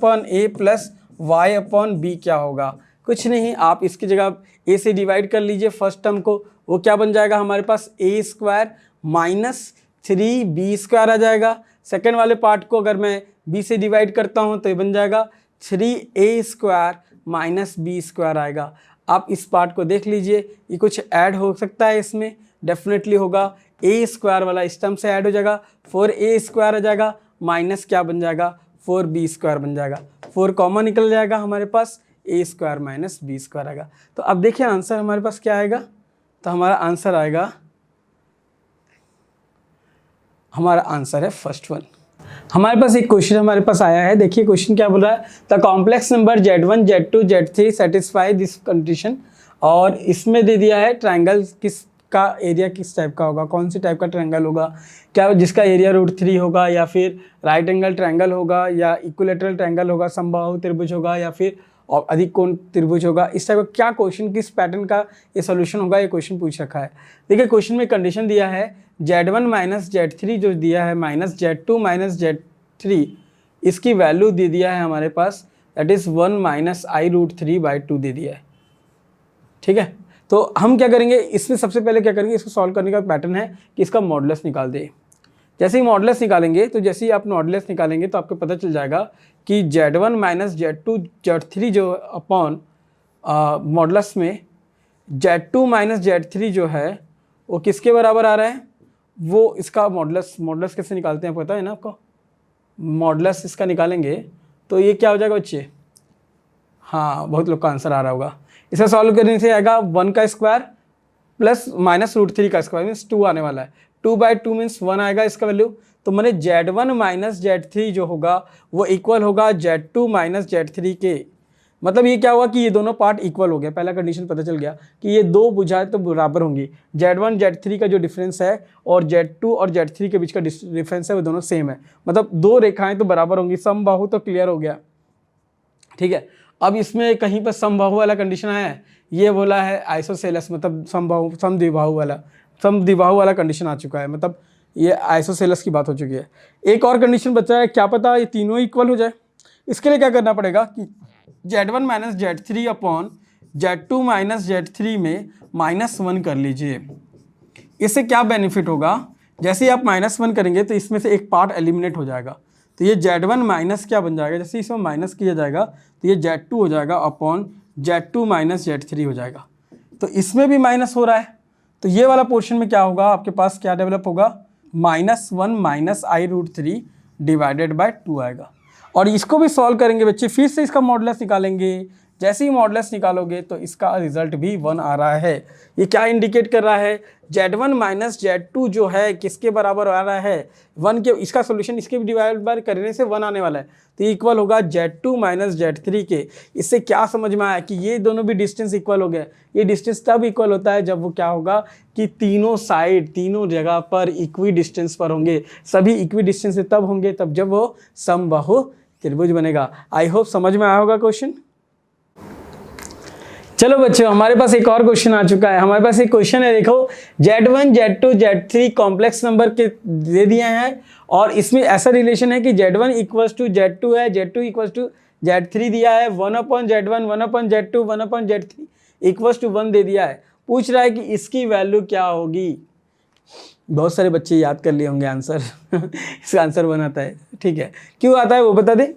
y/b क्या होगा। कुछ नहीं, आप इसकी जगह ए से डिवाइड कर लीजिए फर्स्ट टर्म को, वो क्या बन जाएगा हमारे पास ए स्क्वायर माइनस 3b² आ जाएगा। सेकेंड वाले पार्ट को अगर मैं b से डिवाइड करता हूँ तो ये बन जाएगा 3a² माइनस b² आएगा। आप इस पार्ट को देख लीजिए, ये कुछ ऐड हो सकता है इसमें, डेफिनेटली होगा, a² वाला इस टर्म से ऐड हो जाएगा, 4a² आ जाएगा माइनस क्या बन जाएगा 4b² बन जाएगा, 4 कॉमन निकल जाएगा हमारे पास, a² माइनस b² आएगा। तो अब देखिए आंसर हमारे पास क्या आएगा, तो हमारा आंसर आएगा, हमारा आंसर है फर्स्ट वन। हमारे पास एक क्वेश्चन हमारे पास आया है, देखिए क्वेश्चन क्या बोल रहा है, the complex number z1 z2 z3 satisfy this condition, और इसमें दे दिया है ट्रायंगल का एरिया किस टाइप का होगा, कौन सी टाइप का ट्रायंगल होगा, क्या जिसका एरिया √3 होगा, या फिर राइट एंगल ट्रायंगल होगा, या इक्विलेटरल ट्रायंगल होगा, समबाहु त्रिभुज होगा, या फिर और अधिक कोण त्रिभुज होगा। इस टाइप का क्या क्वेश्चन, किस पैटर्न का ये सॉल्यूशन होगा, ये क्वेश्चन पूछ रखा है। देखिए क्वेश्चन में कंडीशन दिया है z1 माइनस z3 जो दिया है माइनस z2 माइनस z3, इसकी वैल्यू दे दिया है हमारे पास, दैट इज़ 1 माइनस i√3/2 दे दिया है। ठीक है, तो हम क्या करेंगे इसमें, सबसे पहले क्या करेंगे, इसको सॉल्व करने का पैटर्न है कि इसका मॉडुलस निकाल दे। जैसे ही मॉडुलस निकालेंगे, तो जैसे ही आप मॉडुलस निकालेंगे तो आपको पता चल जाएगा कि z1 माइनस z2 z3 जो अपॉन मॉडुलस में z2 माइनस z3 जो है वो किसके बराबर आ रहा है, वो इसका मॉडुलस कैसे निकालते हैं पता है ना आपको, मॉडुलस इसका निकालेंगे तो ये क्या हो जाएगा बच्चे, हाँ बहुत लोग का आंसर आ रहा होगा। इसे सॉल्व करने से आएगा 1 का स्क्वायर प्लस माइनस √3 का स्क्वायर मीन्स 2 आने वाला है, 2/2 मीन्स 1 आएगा इसका वैल्यू। तो मैंने z1 माइनस z3 जो होगा वो इक्वल होगा z2 माइनस z3 के, मतलब ये क्या हुआ कि ये दोनों पार्ट इक्वल हो गया, पहला कंडीशन पता चल गया कि ये दो भुजाएं तो बराबर होंगी, z1 z3 का जो डिफरेंस है और z2 और z3 के बीच का डिफरेंस है वो दोनों सेम है, मतलब दो रेखाएं तो बराबर होंगी, समबाहु तो क्लियर हो गया। ठीक है, अब इसमें कहीं पर समबाहु वाला कंडीशन आया है, ये बोला है आइसोसेलेस, मतलब समद्विबाहु वाला कंडीशन आ चुका है, मतलब ये आइसोसेलेस की बात हो चुकी है। एक और कंडीशन बचा है, क्या पता ये तीनों इक्वल हो जाए। इसके लिए क्या करना पड़ेगा कि z1 minus z3 upon z2 minus z3 में -1 कर लीजिए। इससे क्या बेनिफिट होगा, जैसे ही आप -1 करेंगे तो इसमें से एक पार्ट एलिमिनेट हो जाएगा, तो ये z1 माइनस क्या बन जाएगा, जैसे इसमें माइनस किया जाएगा तो ये z2 हो जाएगा अपॉन z2 माइनस z3 हो जाएगा। तो इसमें भी माइनस हो रहा है, तो ये वाला पोर्शन में क्या होगा आपके पास, क्या डेवलप होगा, -1 माइनस i√3 डिवाइडेड बाय 2 आएगा। और इसको भी सॉल्व करेंगे बच्चे, फिर से इसका मॉडुलस निकालेंगे, जैसे ही मॉडुलस निकालोगे तो इसका रिजल्ट भी 1 आ रहा है। ये क्या इंडिकेट कर रहा है, z1 माइनस z2 जो है किसके बराबर आ रहा है 1 के, इसका सोल्यूशन इसके भी डिवाइड बाय करने से 1 आने वाला है, तो इक्वल होगा z2 माइनस z3 के। इससे क्या समझ में आया कि ये दोनों भी डिस्टेंस इक्वल हो गए। ये डिस्टेंस तब इक्वल होता है जब वो क्या होगा कि तीनों साइड तीनों जगह पर इक्वी डिस्टेंस पर होंगे, सभी इक्वी डिस्टेंस से तब होंगे तब जब वो समबाहु त्रिभुज बनेगा। आई होप समझ में आया होगा क्वेश्चन। चलो बच्चों, हमारे पास एक और क्वेश्चन आ चुका है। हमारे पास एक क्वेश्चन है, देखो z1 z2 z3 complex number के दे दिए हैं और इसमें ऐसा रिलेशन है कि z1 इक्वल्स टू z2 है, z2 इक्वल्स टू z3 दिया है, 1/z1 1/z2 1/z3 equals to 1 दे दिया है। पूछ रहा है कि इसकी वैल्यू क्या होगी। बहुत सारे बच्चे याद कर लिए होंगे आंसर इसका आंसर 1 आता है। ठीक है, क्यों आता है वो बता दे।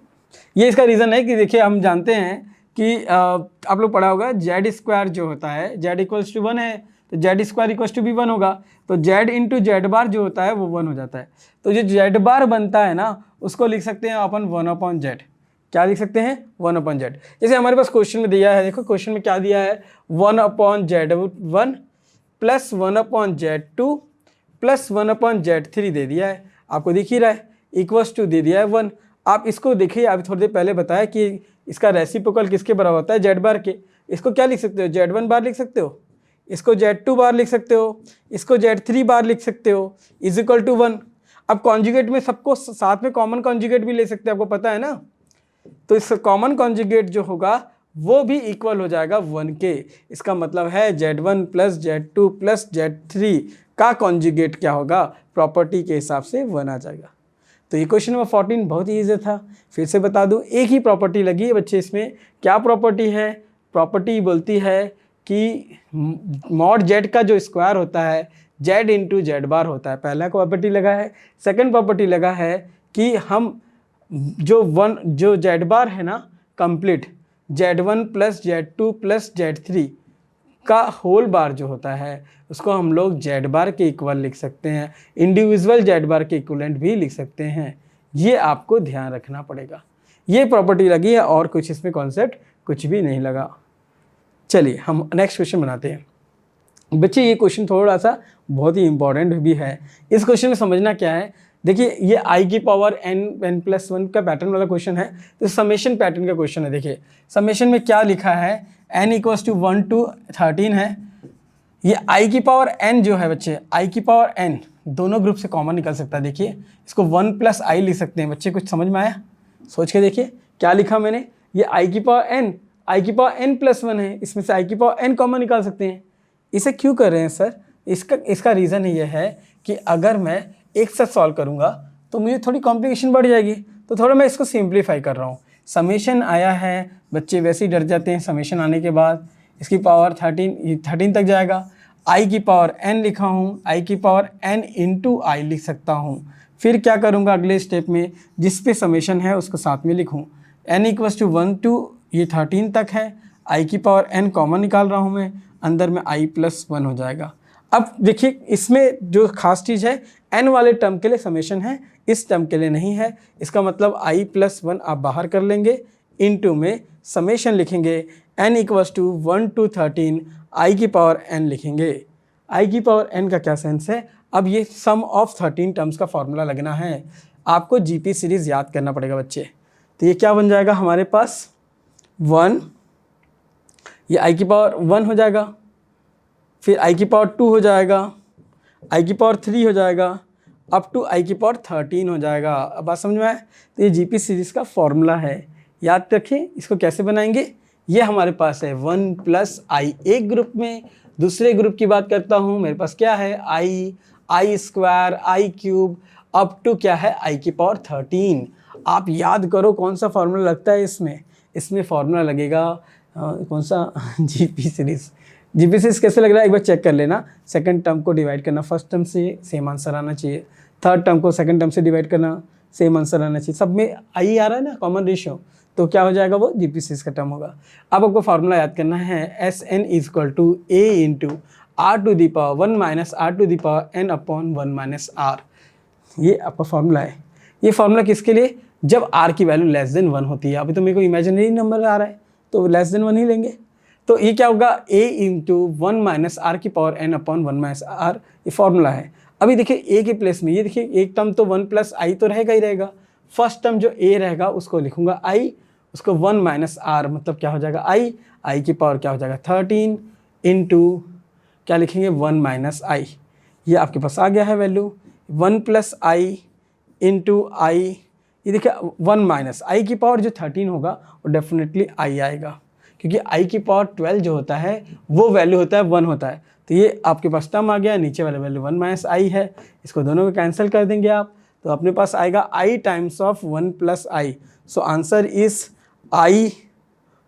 ये इसका रीज़न है कि देखिए हम जानते हैं कि आप लोग पढ़ा होगा z² जो होता है z इक्वल्स टू 1 है, तो z² इक्वल्स टू भी 1 होगा, तो z इंटू z बार जो होता है वो 1 हो जाता है। तो जो z बार बनता है ना उसको लिख सकते हैं अपन 1/z। क्या लिख सकते हैं 1/z। जैसे हमारे पास क्वेश्चन में दिया है, देखो क्वेश्चन में क्या दिया है 1/z1 plus 1/z2 plus 1/z3 दे दिया है, आपको दिख ही रहा है, इक्वल्स टू दे दिया है 1। आप इसको देखिए, अभी थोड़ी देर पहले बताया कि इसका रेसिप्रोकल किसके बराबर होता है z बार के। इसको क्या लिख सकते हो z1 बार लिख सकते हो, इसको z2 बार लिख सकते हो, इसको z3 बार लिख सकते हो, इज इक्वल टू 1। अब कॉन्जुगेट में सबको साथ में कॉमन कॉन्जुगेट भी ले सकते हैं, आपको पता है ना। तो इस कॉमन कॉन्जुगेट जो होगा वो भी इक्वल हो जाएगा 1 के। इसका मतलब है z1 plus z2 plus z3 का कॉन्जुगेट क्या होगा, प्रॉपर्टी के हिसाब से 1 आ जाएगा। तो ये क्वेश्चन नंबर 14 बहुत ही ईजी था। फिर से बता दूं, एक ही प्रॉपर्टी लगी है बच्चे इसमें। क्या प्रॉपर्टी है, प्रॉपर्टी बोलती है कि मॉड जेड का जो स्क्वायर होता है जेड इंटू जेड बार होता है, पहला प्रॉपर्टी लगा है। सेकंड प्रॉपर्टी लगा है कि हम जो जेड बार है ना complete Z1 plus Z2 plus Z3 का होल बार जो होता है उसको हम लोग जेड बार के इक्वल लिख सकते हैं, इंडिविजुअल जेड बार के इक्वलेंट भी लिख सकते हैं। ये आपको ध्यान रखना पड़ेगा। ये प्रॉपर्टी लगी है और कुछ इसमें कॉन्सेप्ट कुछ भी नहीं लगा। चलिए हम नेक्स्ट क्वेश्चन बनाते हैं। बच्चे ये क्वेश्चन थोड़ा सा बहुत ही इंपॉर्टेंट भी है। इस क्वेश्चन में समझना क्या है, देखिए ये आई की पावर n प्लस 1 का पैटर्न वाला क्वेश्चन है, तो समेशन पैटर्न का क्वेश्चन है। देखिए समेशन में क्या लिखा है, n इक्वल्स टू 1 to 13 है। ये आई की पावर n जो है बच्चे, आई की पावर n दोनों ग्रुप से कॉमन निकल सकता है। देखिए इसको 1 प्लस आई लिख सकते हैं। बच्चे कुछ समझ में आया? सोच के देखिए क्या लिखा मैंने, ये आई की पावर n, आई की पावर n प्लस 1 है, इसमें से आई की पावर n कॉमन निकाल सकते हैं। इसे क्यों कर रहे हैं सर? इसका रीज़न ये है कि अगर मैं एक साथ सॉल्व करूँगा तो मुझे थोड़ी कॉम्प्लिकेशन बढ़ जाएगी, तो थोड़ा मैं इसको सिंप्लीफाई कर रहा हूँ। समेशन आया है, बच्चे वैसे ही डर जाते हैं समेशन आने के बाद। इसकी पावर 13 तक जाएगा। आई की पावर n लिखा हूँ, आई की पावर n इंटू आई लिख सकता हूँ। फिर क्या करूँगा अगले स्टेप में, जिस पे समेशन है उसको साथ में लिखूँ। n इक्वल्स टू 1 to ये 13 तक है, आई की पावर n कॉमन निकाल रहा हूँ मैं, अंदर में i प्लस 1 हो जाएगा। अब देखिए इसमें जो खास चीज़ है, n वाले टर्म के लिए समेशन है, इस टर्म के लिए नहीं है। इसका मतलब i प्लस 1 आप बाहर कर लेंगे, इनटू में समेशन लिखेंगे n equals to 1 to 13 i की पावर n लिखेंगे। i की पावर n का क्या सेंस है, अब ये सम ऑफ 13 टर्म्स का फॉर्मूला लगना है। आपको जीपी सीरीज़ याद करना पड़ेगा बच्चे। तो ये क्या बन जाएगा हमारे पास 1, ये i की पावर 1 हो जाएगा, फिर i की पावर 2 हो जाएगा, i की पावर 3 हो जाएगा, अप टू i की पावर 13 हो जाएगा। अब बात समझ में आए? तो ये जीपी सीरीज़ का फॉर्मूला है, याद रखिए। इसको कैसे बनाएंगे, ये हमारे पास है 1 प्लस आई एक ग्रुप में। दूसरे ग्रुप की बात करता हूँ, मेरे पास क्या है i square, i cube, up to क्या है i की पावर 13। आप याद करो कौन सा फॉर्मूला लगता है इसमें फॉर्मूला लगेगा कौन सा जीपी सीरीज़। जीपी सीरीज़ कैसे लग रहा है एक बार चेक कर लेना। सेकंड टर्म को डिवाइड करना फर्स्ट टर्म से, सेम आंसर आना चाहिए। थर्ड टर्म को सेकंड टर्म से डिवाइड करना, सेम आंसर आना चाहिए। सब में आई आ रहा है ना, कॉमन रेशियो, तो क्या हो जाएगा वो जीपी सीरीज़ का टर्म होगा। अब आपको फार्मूला याद करना है, s n is equal to a into r to the power 1 minus r to the power n upon 1 minus r. ये आपका फार्मूला है। ये फार्मूला किसके लिए, जब आर की वैल्यू लेस देन 1 होती है। अभी तो मेरे को इमेजिनरी नंबर आ रहा है तो लेस देन 1 ही लेंगे। तो ये क्या होगा, a इंटू 1 माइनस आर की power n upon 1 minus r, ये फॉर्मूला है। अभी देखिए a के प्लेस में, ये देखिए एक टर्म तो 1 प्लस आई तो रहेगा ही रहेगा। फर्स्ट टर्म जो a रहेगा उसको लिखूंगा i, उसको 1 माइनस आर मतलब क्या हो जाएगा i की पावर क्या हो जाएगा 13 इंटू क्या लिखेंगे 1 माइनस आई। ये आपके पास आ गया है वैल्यू 1 प्लस आई इंटू आई। ये देखिए 1 माइनस आई की पावर जो 13 होगा वो डेफिनेटली आई आएगा, क्योंकि i की पावर 12 जो होता है वो वैल्यू होता है 1 होता है। तो ये आपके पास टर्म आ गया, नीचे वाला वैल्यू 1 माइनस आई है, इसको दोनों को कैंसिल कर देंगे आप, तो अपने पास आएगा i times of 1 plus I. So answer is i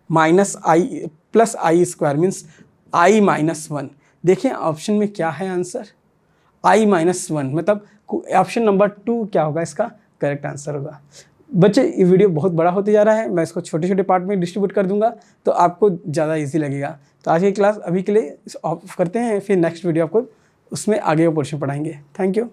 minus i plus i square means i minus 1। देखिए ऑप्शन में क्या है आंसर, i माइनस 1, मतलब ऑप्शन नंबर 2 क्या होगा, इसका करेक्ट आंसर होगा। बच्चे ये वीडियो बहुत बड़ा होते जा रहा है, मैं इसको छोटे छोटे पार्ट में डिस्ट्रीब्यूट कर दूंगा तो आपको ज़्यादा इजी लगेगा। तो आज की क्लास अभी के लिए ऑफ करते हैं, फिर नेक्स्ट वीडियो आपको उसमें आगे का पोर्शन पढ़ाएंगे। Thank you.